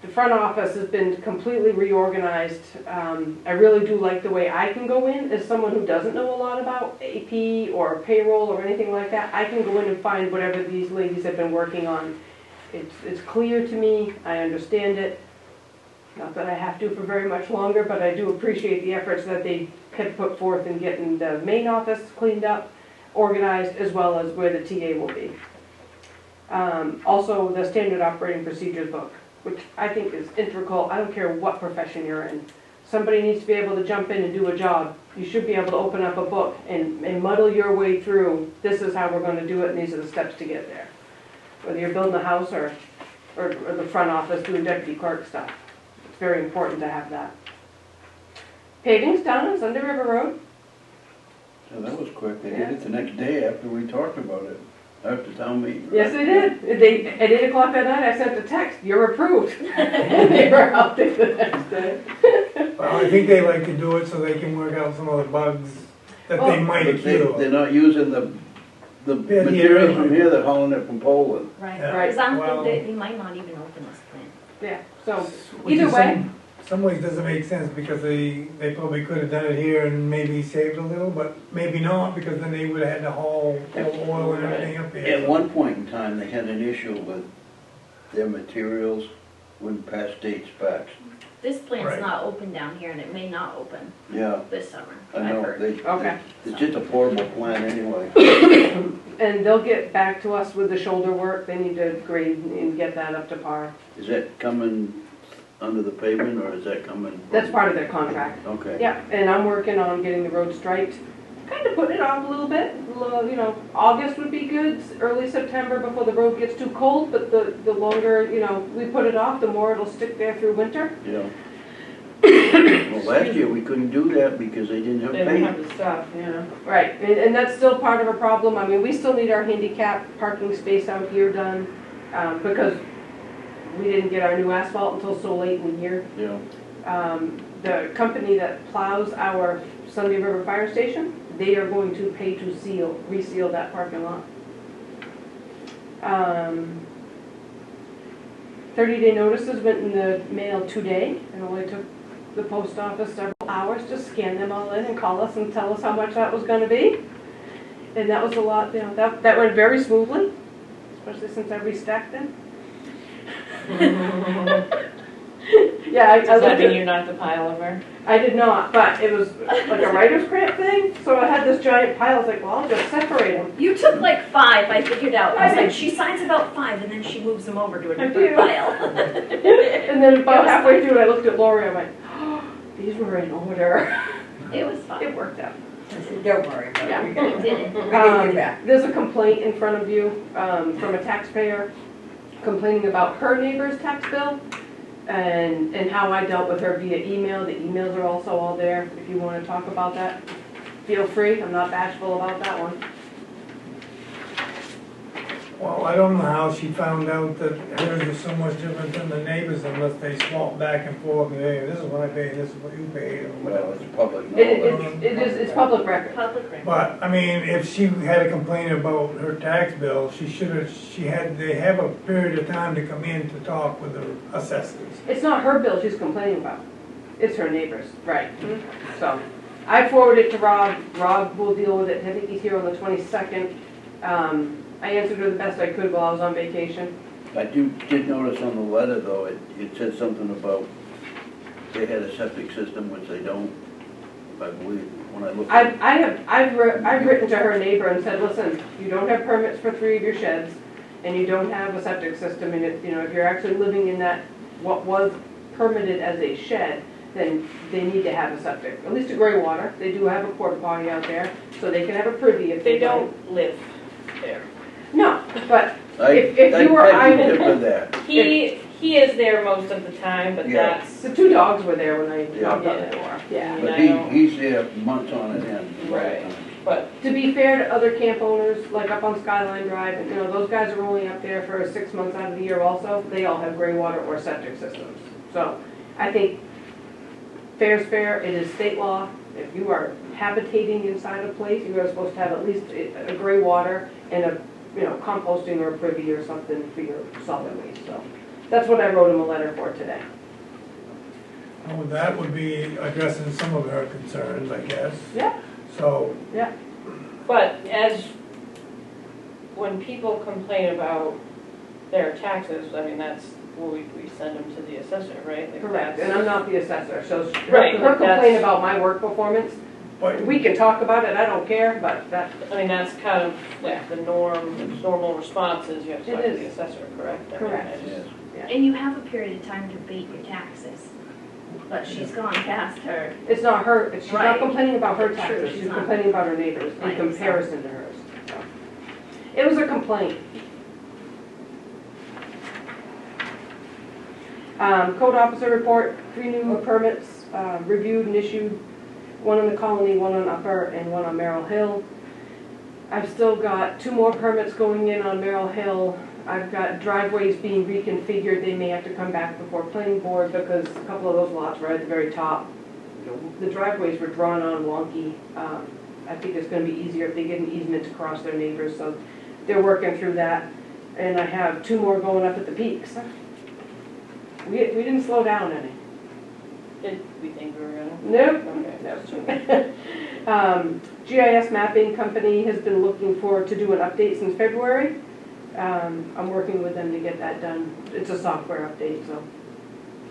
The front office has been completely reorganized. I really do like the way I can go in as someone who doesn't know a lot about AP or payroll or anything like that. I can go in and find whatever these ladies have been working on. It's clear to me, I understand it. Not that I have to for very much longer, but I do appreciate the efforts that they have put forth in getting the main office cleaned up, organized, as well as where the TA will be. Also, the standard operating procedures book, which I think is integral. I don't care what profession you're in. Somebody needs to be able to jump in and do a job. You should be able to open up a book and muddle your way through, this is how we're going to do it, and these are the steps to get there. Whether you're building a house or the front office doing deputy clerk stuff. It's very important to have that. Paving's done on Sunday River Road.
So that was quick. They did it the next day after we talked about it, after town meeting.
Yes, they did. At 8 o'clock that night, I sent a text, you're approved. And they were out there the next day.
Well, I think they like to do it so they can work out some of the bugs that they might
But
accrue.
they're not using the
Yeah,
materials
here.
from here, they're hauling it from Poland.
Right,
Yeah.
because I don't
Well-
think they might not even open this plant.
Yeah, so
Which
either
is
way,
some ways doesn't make sense because they probably could have done it here and maybe saved a little, but maybe not because then they would have had to haul all the oil and everything up here.
At one point in time, they had an issue with their materials wouldn't pass state specs.
This plant's
Right.
not open down here, and it may not open
Yeah,
this summer,
I
I've
know,
heard.
Okay.
it's just a portable plant anyway.
and they'll get back to us with the shoulder work. They need to grade and get that up to par.
Is that coming under the pavement or is that coming?
That's part of their contract.
Okay.
Yeah, and I'm working on getting the road striped. Kind of putting it off a little bit. You know, August would be good, early September before the road gets too cold, but the longer, you know, we put it off, the more it'll stick there through winter.
Yeah. Well, last year we couldn't do that because they didn't have
They don't
paint.
have the stuff, yeah.
Right, and that's still part of a problem. I mean, we still need our handicap parking space out here done, because we didn't get our new asphalt until so late in the year.
Yeah.
The company that plows our Sunday River Fire Station, they are going to pay to reseal that parking lot. 30-day notices went in the mail today, and only took the post office several hours to scan them all in and call us and tell us how much that was gonna be. And that was a lot, you know, that went very smoothly, especially since I restacked them. Yeah, I
Does that
looked
mean
at,
you knocked the pile over?
I did not, but it was like a writer's cramp thing, so I had this giant pile. I was like, well, I'll just separate them.
You took like 5, I figured out. I was
I
like,
did.
she signs about 5, and then she moves them over to a
I
different
do.
pile.
And then about halfway through, I looked at Lori, I went, oh, these were in order.
It was fun.
It worked out.
I said, don't worry about
Yeah.
it. We got
It did.
we get you back.
There's a complaint in front of you from a taxpayer complaining about her neighbor's tax bill and how I dealt with her via email. The emails are also all there. If you want to talk about that, feel free. I'm not bashful about that one.
Well, I don't know how she found out that hers is so much different than the neighbors unless they swap back and forth, and hey, this is what I paid, this is what you paid, or
Well,
whatever.
it's public knowledge.
It's public record.
Public record.
But, I mean, if she had a complaint about her tax bill, they have a period of time to come in to talk with the assessors.
It's not her bill she's complaining about. It's her neighbor's, right. So I forwarded it to Rob. Rob will deal with it. I think he's here on the 22nd. I answered her the best I could while I was on vacation.
I did notice on the letter though, it said something about they had a septic system, which they don't, I believe, when I looked.
I've written to her neighbor and said, listen, you don't have permits for 3 of your sheds, and you don't have a septic system, and if you're actually living in that, what was permitted as a shed, then they need to have a septic, at least a gray water. They do have a porta potty out there, so they can have a privy if
They
they
don't live there.
No, but
I
if you were-
I
I-
tip of that.
He is there most of the time, but
Yeah.
that's,
the 2 dogs were there when I knocked on the
Yeah.
door. Yeah.
But
I don't-
he's there months on end.
Right. but
To be fair to other camp owners, like up on Skyline Drive, those guys are only up there for 6 months out of the year also. They all have gray water or septic systems. So I think fair's fair. It is state law. If you are habitating inside a place, you are supposed to have at least a gray water and a you know, composting or privy or something for your solid waste, so. That's what I wrote him a letter for today.
Oh, that would be addressing some of our concerns, I guess.
Yeah.
So,
But when people complain about their taxes, I mean, that's, well, we send them to the assessor, right? Like,
Correct,
that's-
and I'm not the assessor, so
Right,
her
like
complaint
that's-
about my work performance,
but
we can talk about it, I don't care, but that,
I mean, that's kind of like the normal response is you have to
It
talk to the
is.
assessor, correct? I mean,
Correct.
I just-
Yes.
And you have a period of time to abate your taxes, but she's gone past her.
it's not her, she's not
Right.
complaining about her
True,
taxes,
she's
she's
not.
complaining about her neighbors in
Right, so-
comparison to hers. So. It was a complaint. Code officer report, 3 new permits, reviewed and issued, 1 on the Colony, 1 on Upper, and 1 on Merrill Hill. I've still got 2 more permits going in on Merrill Hill. I've got driveways being reconfigured, they may have to come back before planning board because a couple of those lots were at the very top. The driveways were drawn on wonky. I think it's gonna be easier if they get an easement to cross their neighbors, so they're working through that. And I have 2 more going up at the peaks. We didn't slow down any.
Did we think we were gonna?
Nope.
Okay.
No. GIS mapping company has been looking to do an update since February. I'm working with them to get that done. It's a software update, so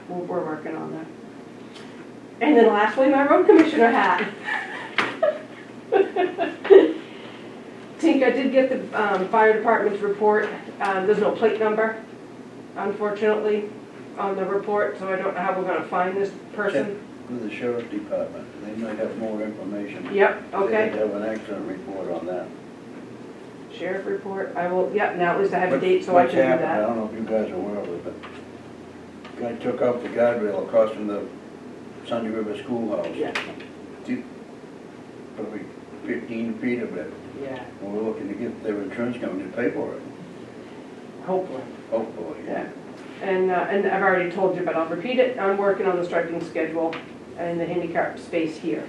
we're working on that. And then lastly, my road commissioner hat. Tink, I did get the fire department's report. There's no plate number, unfortunately, on the report, so I don't know how we're gonna find this person.
With the sheriff's department, they might have more information.
Yep,
They
okay.
have an accident report on that.
Sheriff report, I will, yep, now at least I have a date so I
What's
can do
happened, I
that.
don't know if you guys are aware of it, but guy took out the guardrail across from the Sunday River Schoolhouse.
Yeah,
Probably 15 feet of it.
yeah,
And we're looking to get their insurance company to pay for it,
hopefully,
hopefully.
yeah. And I've already told you, but I'll repeat it, I'm working on the striping schedule and the handicap space here.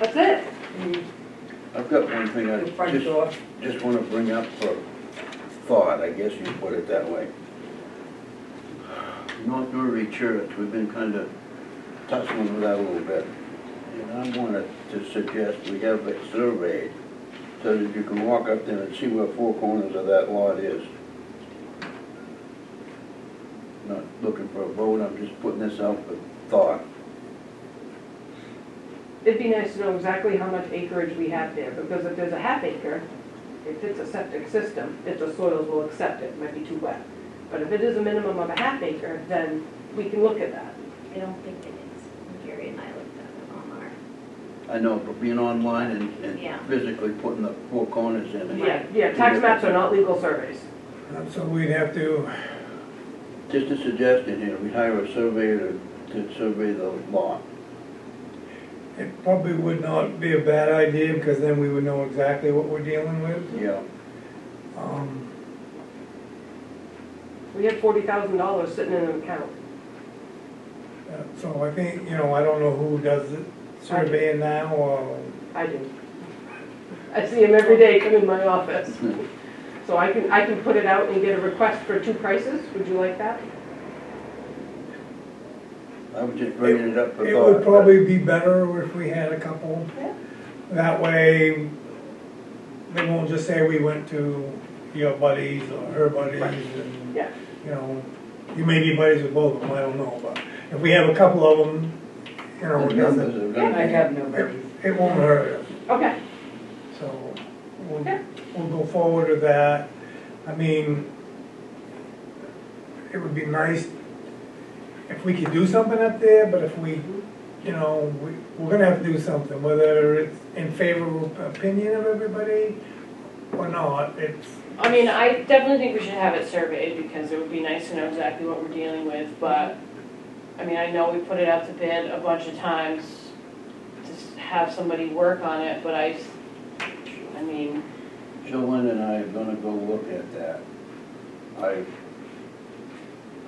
That's it.
I've got one thing I
The front door.
just want to bring up for thought, I guess you put it that way. North Newry Church, we've been kind of tussling with that a little bit. And I wanted to suggest we have it surveyed so that you can walk up there and see where 4 corners of that lot is. Not looking for a vote, I'm just putting this out for thought.
It'd be nice to know exactly how much acreage we have there, because if there's a half acre, if it's a septic system, if the soils will accept it, it might be too wet. But if it is a minimum of a half acre, then we can look at that.
I don't think it is. Gary and I looked at it on our.
I know, but being online
Yeah.
and physically putting the 4 corners in.
Yeah, tax maps are not legal surveys.
so we'd have to,
Just a suggestion here, we hire a surveyor to survey the lot.
it probably would not be a bad idea because then we would know exactly what we're dealing with.
Yeah.
We have $40,000 sitting in an account.
So I think, I don't know who does the surveying now or,
I do. I see him every day come in my office. So I can put it out and get a request for 2 prices. Would you like that?
I was just bringing it up for thought.
it would probably be better if we had a couple.
Yeah.
That way, they won't just say we went to your buddies or her buddies and,
Yeah.
You may be buddies with both of them, I don't know, but if we have a couple of them, it
The
doesn't,
numbers are gonna
I
be-
have no buddies.
it won't hurt us.
Okay.
So we'll,
Yeah.
we'll go forward with that. I mean, it would be nice if we could do something up there, but if we're gonna have to do something, whether it's in favorable opinion of everybody or not, it's,
I mean, I definitely think we should have it surveyed because it would be nice to know exactly what we're dealing with, but, I mean, I know we put it out to bid a bunch of times to have somebody work on it, but I mean,
Jolene and I are gonna go look at that. I've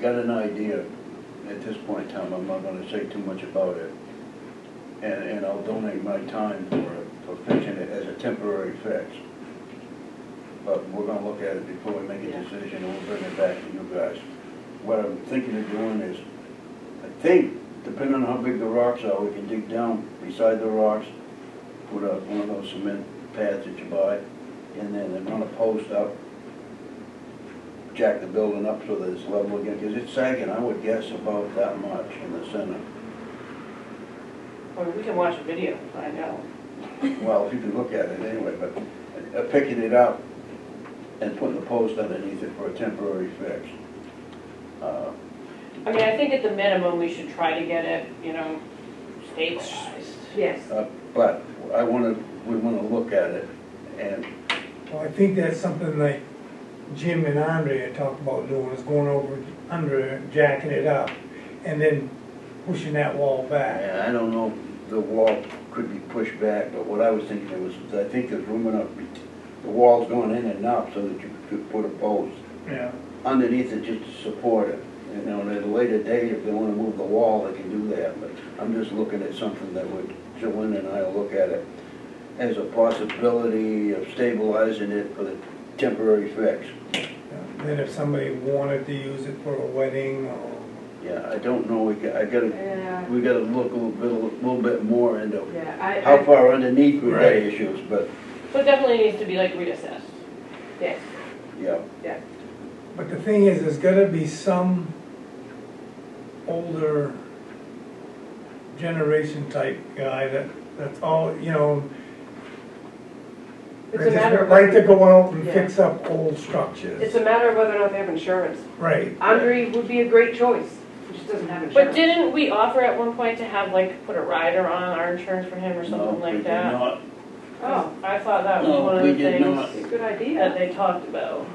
got an idea. At this point in time, I'm not gonna say too much about it. And I'll donate my time for fixing it as a temporary fix. but we're gonna look at it before we make a decision, and we'll bring it back to you guys. What I'm thinking of doing is, I think, depending on how big the rocks are, we can dig down beside the rocks, put one of those cement pads that you buy, and then run a post up, jack the building up so that it's level again, because it's sagging, I would guess, about that much in the center.
Or we can watch a video and find out.
Well, if you can look at it anyway, but picking it up and putting a post underneath it for a temporary fix.
I mean, I think at the minimum, we should try to get it, you know, stabilized.
Yes.
But we wanna look at it, and
Well, I think that's something like Jim and Andre had talked about doing, is going over under it, jacking it up, and then pushing that wall back.
I don't know, the wall could be pushed back, but what I was thinking I think there's room enough, the wall's going in enough so that you could put a post
Yeah.
underneath it just to support it. You know, and at a later date, if they wanna move the wall, they can do that, but I'm just looking at something that would, Joanne and I'll look at it as a possibility of stabilizing it for the temporary fix.
Then if somebody wanted to use it for a wedding or.
Yeah, I don't know,
Yeah.
we gotta look a little bit more into
Yeah,
how far underneath we've got
Right.
issues, but,
So it definitely needs to be like reassessed.
yes,
yeah.
But the thing is, there's gotta be some older generation type guy that's all, you know,
it's
that
a matter
just
of,
like to go out and
Yeah.
fix up old structures.
it's a matter of whether or not they have insurance.
Right.
Andre would be a great choice, he just doesn't have
But
insurance.
didn't we offer at one point to have, like, put a rider on our insurance for him or
No,
something
we
like
did
that?
not.
Oh, I thought that was
No,
one of
we
the
did
things
not.
It's a good
that
idea.
they talked about.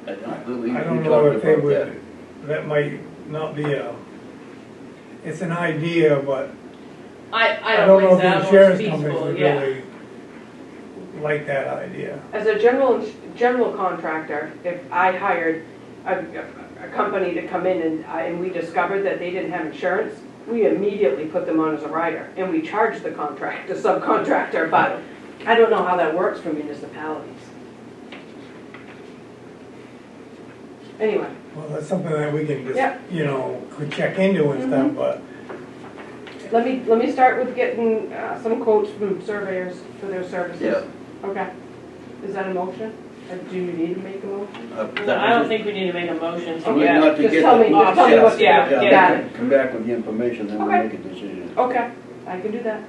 I don't believe
I
we
don't know
talked
if they
about that.
would, that might not be it's an idea, but
I
I
don't
don't know
think
if the
that was
insurance
feasible,
companies would
yeah.
really like that idea.
As a general contractor, if I hired a company to come in and we discovered that they didn't have insurance, we immediately put them on as a rider, and we charge the subcontractor, but I don't know how that works for municipalities. Anyway,
Well, that's something that we can
Yeah.
just, you know, could check into and stuff, but
let me start with getting some quotes from surveyors for their services.
Yeah.
Okay. Is that a motion? Or do you need to make a motion?
I don't think we need to make a motion to
I mean,
get.
not to
Just
get
tell
the-
me- just tell me what to do.
Yeah,
Got
yeah.
it.
Come back with the information, then we'll
Okay.
make a decision.
Okay, I can do that.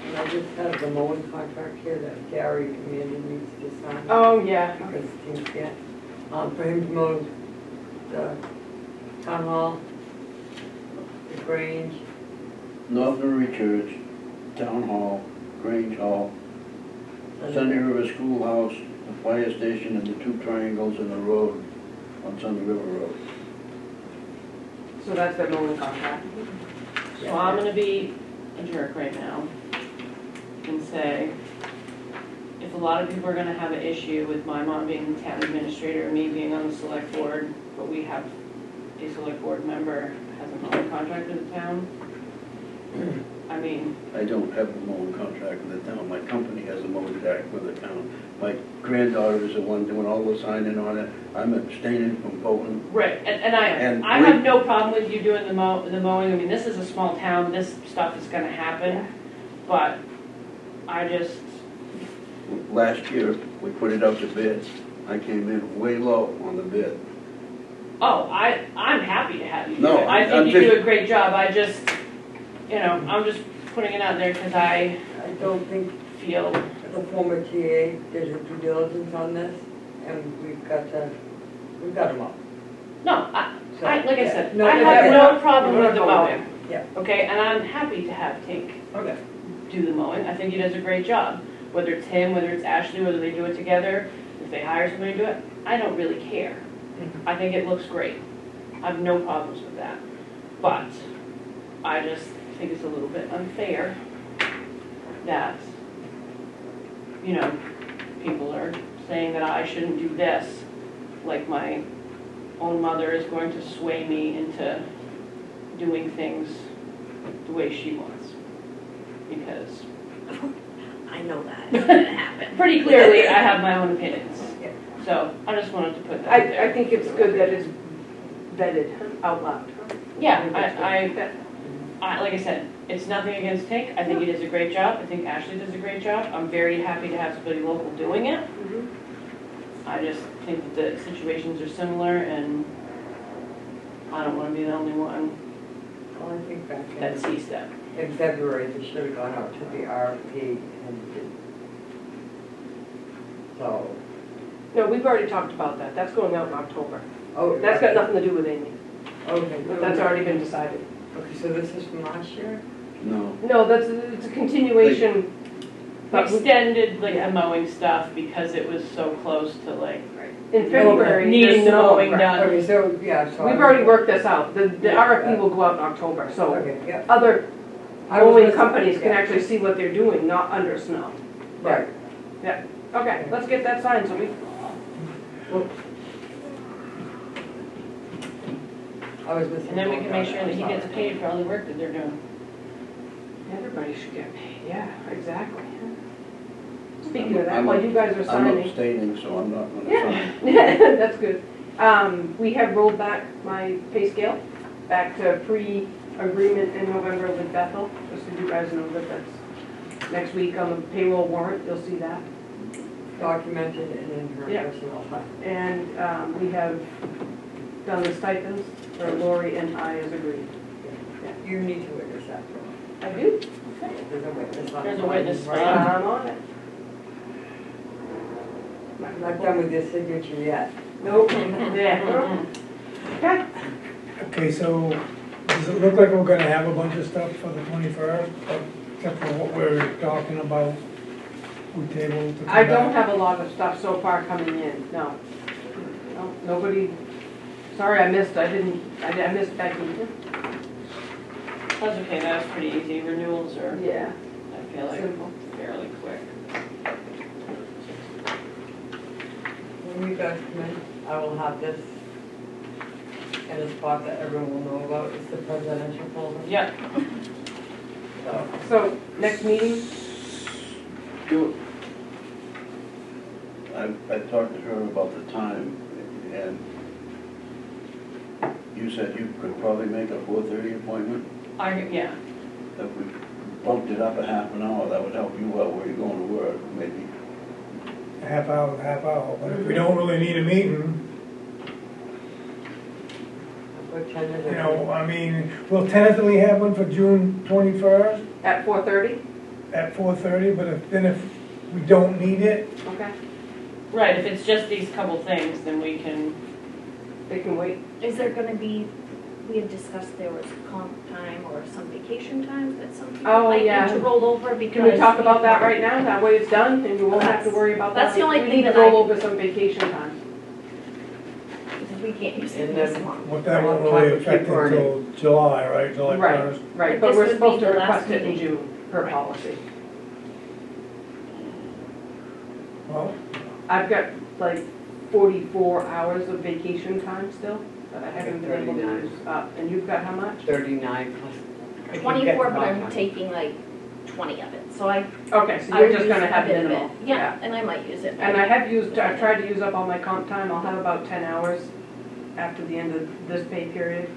And I just have the mowing contract here that Gary Commander needs to sign.
Oh, yeah.
Because things get, for him to mow the town hall, the Grange,
North Newry Church, Town Hall, Grange Hall, Sunday River Schoolhouse, the fire station, and the two triangles in the road on Sunday River Road.
So that's the mowing contract.
So I'm gonna be a jerk right now and say, if a lot of people are gonna have an issue with my mom being the town administrator, and me being on the select board, but we have a select board member has a mowing contract with the town, I mean,
I don't have a mowing contract with the town, my company has a mowing contract with the town. My granddaughter is the one doing all the signing on it, I'm abstaining from voting.
right, and
And
I
we-
have no problem with you doing the mowing, I mean, this is a small town, this stuff is gonna happen, but I just,
Last year, we put it out to bid, I came in way low on the bid.
oh, I'm happy to have you do
No,
it. I
I'm
think you
just-
do a great job. I just, you know, I'm just putting it out there because I
I don't think
feel,
the former TA did her due diligence on this, and we've got them up.
no,
So,
like I
yeah.
said,
No,
I
no,
have
that-
no problem
we're
with the
not going
mowing.
Yeah.
Okay, and I'm happy to have Tink
Okay.
do the mowing. I think he does a great job. Whether it's him, whether it's Ashley, whether they do it together, if they hire somebody to do it, I don't really care. I think it looks great. I have no problems with that. But I just think it's a little bit unfair that, you know, people are saying that I shouldn't do this, like my own mother is going to sway me into doing things the way she wants. Because
I know that it's gonna happen.
Pretty clearly, I have my own opinions.
Yeah.
So I just wanted to put that out there.
I think it's good that it's vetted out loud.
Yeah, like I said, it's nothing against Tink. I think he does a great job. I think Ashley does a great job. I'm very happy to have somebody local doing it.
Mhm.
I just think that the situations are similar, and I don't want to be the only one
Well, I think back
that sees that.
in February, they should have gone out to the RFP and did. So,
No, we've already talked about that. That's going out in October.
oh.
That's got nothing to do with Amy.
Okay.
That's already been decided.
Okay, so this is from last year?
No,
No, it's a continuation.
We extended like the mowing stuff because it was so close to like
In February,
needing the
there's no-
mowing done.
Okay, so, yeah, so.
We've already worked this out. The RFP will go out in October, so
Okay, yeah.
other
I was
mowing
just-
companies can
yeah.
actually see what they're doing, not under snow.
Right.
Okay, let's get that signed so we,
I was missing.
And then we can make sure that he gets paid for all the work that they're doing.
everybody should get paid. Yeah, exactly. Speaking of that,
I'm-
while you guys are
I'm
signing.
abstaining, so I'm not gonna
Yeah.
sign.
That's good. We have rolled back my pay scale back to pre-agreement in November with Bethel, just so you guys know that that's next week on the payroll warrant, you'll see that.
Documented and in her
Yeah.
personal file.
And we have done the stipends for Lori and I as agreed.
You need to witness that.
I do.
There's a witness on.
There's a witness
right?
spot.
I'm on it.
I'm not done with your signature yet.
Nope. Yeah. Okay.
Okay, so does it look like we're gonna have a bunch of stuff for the 21st, except for what we're talking about? We tabled to come
I don't
back?
have a lot of stuff so far coming in, no. No, nobody, sorry I missed Becky.
That's okay, that was pretty easy. Renewals are,
Yeah,
I feel like,
simple.
fairly quick.
When you guys come in, I will have this in a spot that everyone will know about. It's the presidential folder.
Yep.
So,
So, next meeting,
I talked to her about the time, and you said you could probably make a 4:30 appointment?
Yeah.
If we bumped it up a half an hour, that would help you out where you're going to work, maybe.
Half hour, but if we don't really need a meeting,
I'll put 10 minutes.
you know, I mean, we'll tentatively have one for June 21st
at 4:30,
at 4:30, but if we don't need it,
okay?
Right, if it's just these couple things, then we can,
They can wait.
Is there gonna be, we had discussed there was comp time or some vacation times that some people
Oh,
might
yeah.
need to roll over because.
Can we talk about that right now? That way it's done and you won't have to worry about that.
That's the only
We
thing
need to
that I-
roll over some vacation time.
Because we can't use it
And
this
then-
month.
what that won't really affect until July, right? July
Right,
1st.
right,
But
but
this
we're
would be
supposed to
the last
request it in
meeting.
June per
Right.
policy.
Well,
I've got like 44 hours of vacation time still that I haven't been able to
39.
use up. And you've got how much?
39 plus. I keep
24,
getting
but
off
I'm
on it.
taking like 20 of it, so I.
Okay, so
I
you're
would
just
use
gonna
a
have
bit of
minimal.
it. Yeah, and I might use it.
And I've tried to use up all my comp time. I'll have about 10 hours after the end of this pay period.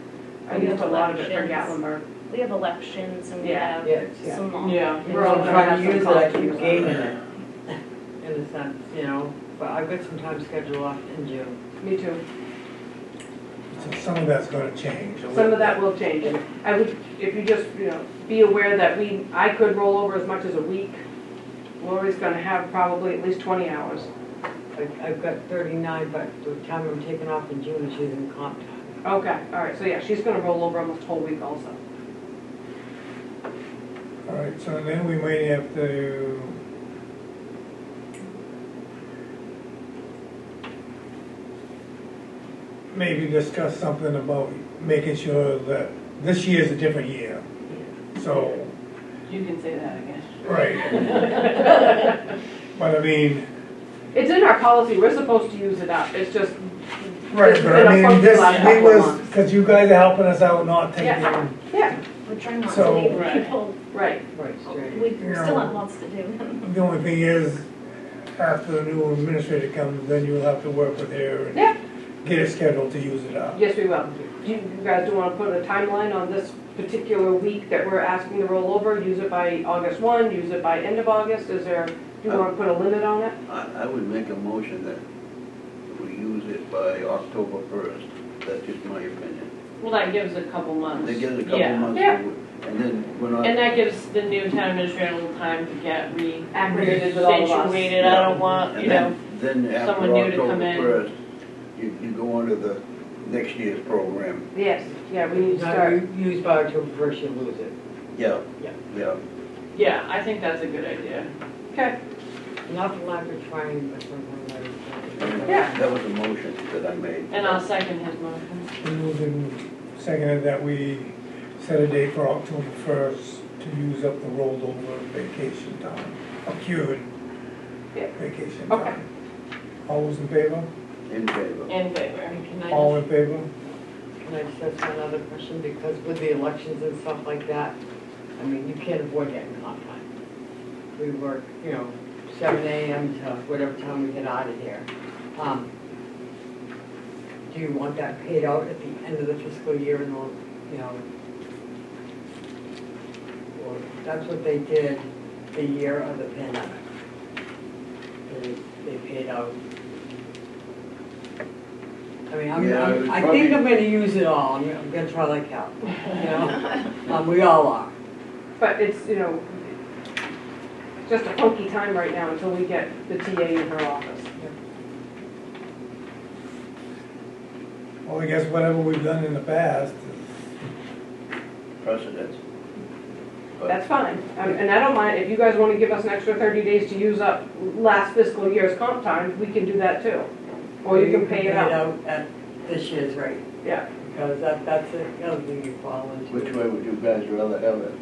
I
We
used
have
a lot of it for
elections.
Gatlinburg.
We have elections and we
Yeah.
have
Yes, yeah.
some.
yeah.
We're all
I'm
gonna
trying
have
to
some
use it, I
comp
keep
use.
gaining it, in a sense, you know, but I've got some time scheduled off in June.
Me too.
so some of that's gonna change. a
Some
little
of that will change. And I would, if you just, be aware that I could roll over as much as a week. Lori's gonna have probably at least 20 hours.
I've got 39, but the time I'm taking off in June, she's in comp time.
Okay, all right, so yeah, she's gonna roll over almost a whole week also.
All right, so then we might have to maybe discuss something about making sure that this year's a different year. So,
You can say that, I guess.
right. But I mean,
It's in our policy, we're supposed to use it up, it's just.
right,
it's
but
been a
I mean,
funky
this,
last
it
couple of
was,
months.
because you guys are helping us out not taking,
Yeah. Yeah,
We're try not to
So-
leave
Right.
people,
Right.
Right, straight.
we
You
still
know-
have lots to do.
The only thing is, after the new administrator comes, then you'll have to work with her and
Yeah.
get it scheduled to use it up.
Yes, we will. Do you guys do want to put a timeline on this particular week that we're asking to roll over? Use it by August 1, use it by end of August? Is there, do you want to put a limit on it?
I would make a motion that we use it by October 1st. That's just my opinion.
Well, that gives a couple months.
They get a couple
Yeah.
months,
Yeah.
to it, and then we're not.
And that gives the new town administrator a little time to get
Acclimated with all of us.
situated. I don't want, you know,
Then after
someone new to come
October
in.
1st, you go on to the next year's program.
Yes, yeah, we need to
Not
start.
used by October first, you lose it.
Yeah.
Yeah.
Yeah.
yeah, I think that's a good idea.
Okay,
Not for lack of trying, but sometimes
And
Yeah.
That was a motion that I made.
And I'll second his motion.
Moved and seconded that we set a date for October 1st to use up the rolled over vacation time, accrued
Yeah.
vacation
Okay.
time. All those in favor?
In favor.
In favor.
Can
All
I
in favor?
just ask another question, because with the elections and stuff like that, I mean, you can't avoid getting comp time. We work, 7 AM to whatever time we get out of here. Do you want that paid out at the end of the fiscal year and, well, that's what they did the year of the pandemic. They paid out. I mean,
Yeah, it was
I
probably-
think I'm gonna use it all, I'm gonna try like hell, we all are.
but it's, just a funky time right now until we get the TA in her office.
Well, I guess whatever we've done in the past is
Precedence. But-
That's fine, and I don't mind, if you guys want to give us an extra 30 days to use up last fiscal year's comp time, we can do that too. Or you can pay it out.
At this year's rate,
Yeah,
because that's the other thing you fall into.
Which way would you guys rather have it?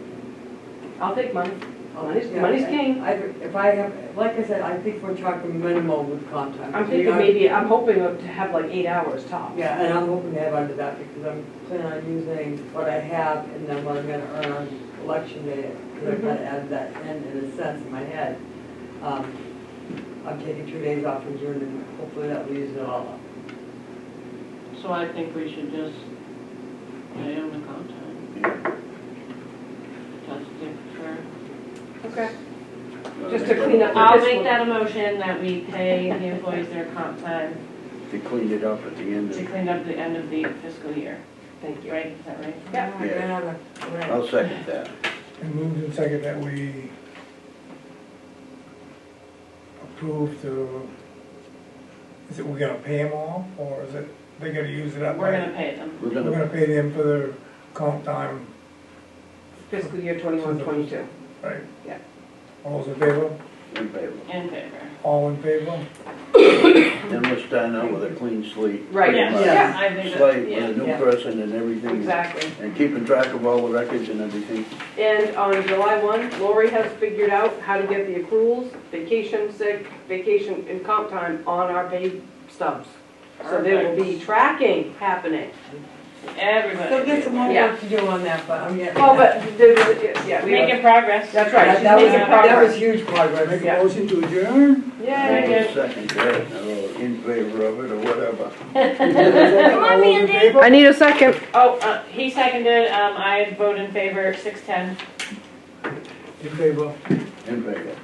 I'll take money. Money's,
Yeah,
money's king.
If I have, like I said, I think we're talking minimal with comp time.
I'm thinking maybe, I'm hoping to have like 8 hours tops.
Yeah, and I'm hoping to have under that, because I'm planning on using what I have and then what I'm gonna earn on election day, because I kinda added that in a sense in my head. I'm taking 2 days off in June, and hopefully that will use it all up.
So I think we should just pay him the comp time. That's what they prefer.
Okay.
Wanna
Just
make
to clean up
I'll
this
make
one.
that a motion that we pay the employees their comp time
To clean it up at the end
to
of,
clean up the end of the fiscal year.
Thank you.
Right, is that right?
Yeah.
Right.
I'll second that.
and moved and seconded that we approve to, is it we're gonna pay them off, or is it they're gonna use it up?
We're
by-
gonna pay them.
We're
We're
gonna,
gonna pay them for their comp time,
Fiscal year 21-22.
right?
Yeah.
All those in favor?
in favor.
In favor.
All in favor?
Then we're starting out with a clean slate.
Right,
pretty much.
yeah.
I think
Slate
that,
with a new
Yeah.
person and everything.
Exactly.
And keeping track of all the records and everything.
And on July 1, Lori has figured out how to get the accruals, vacation, sick, vacation, and comp time on our pay stubs. So there will be tracking happening.
everybody.
Still get some more
Yeah.
work to do on that, but I'm getting.
Well, but, yeah, we
Making progress.
That's right, she's
That was,
making
that
progress.
was huge progress.
Yeah.
motion to adjourn?
Yay.
Second, that, in favor of it or whatever.
Come on, Mandy.
I need a second.
Oh, he seconded, I vote in favor, 6:10.
In favor?
In favor.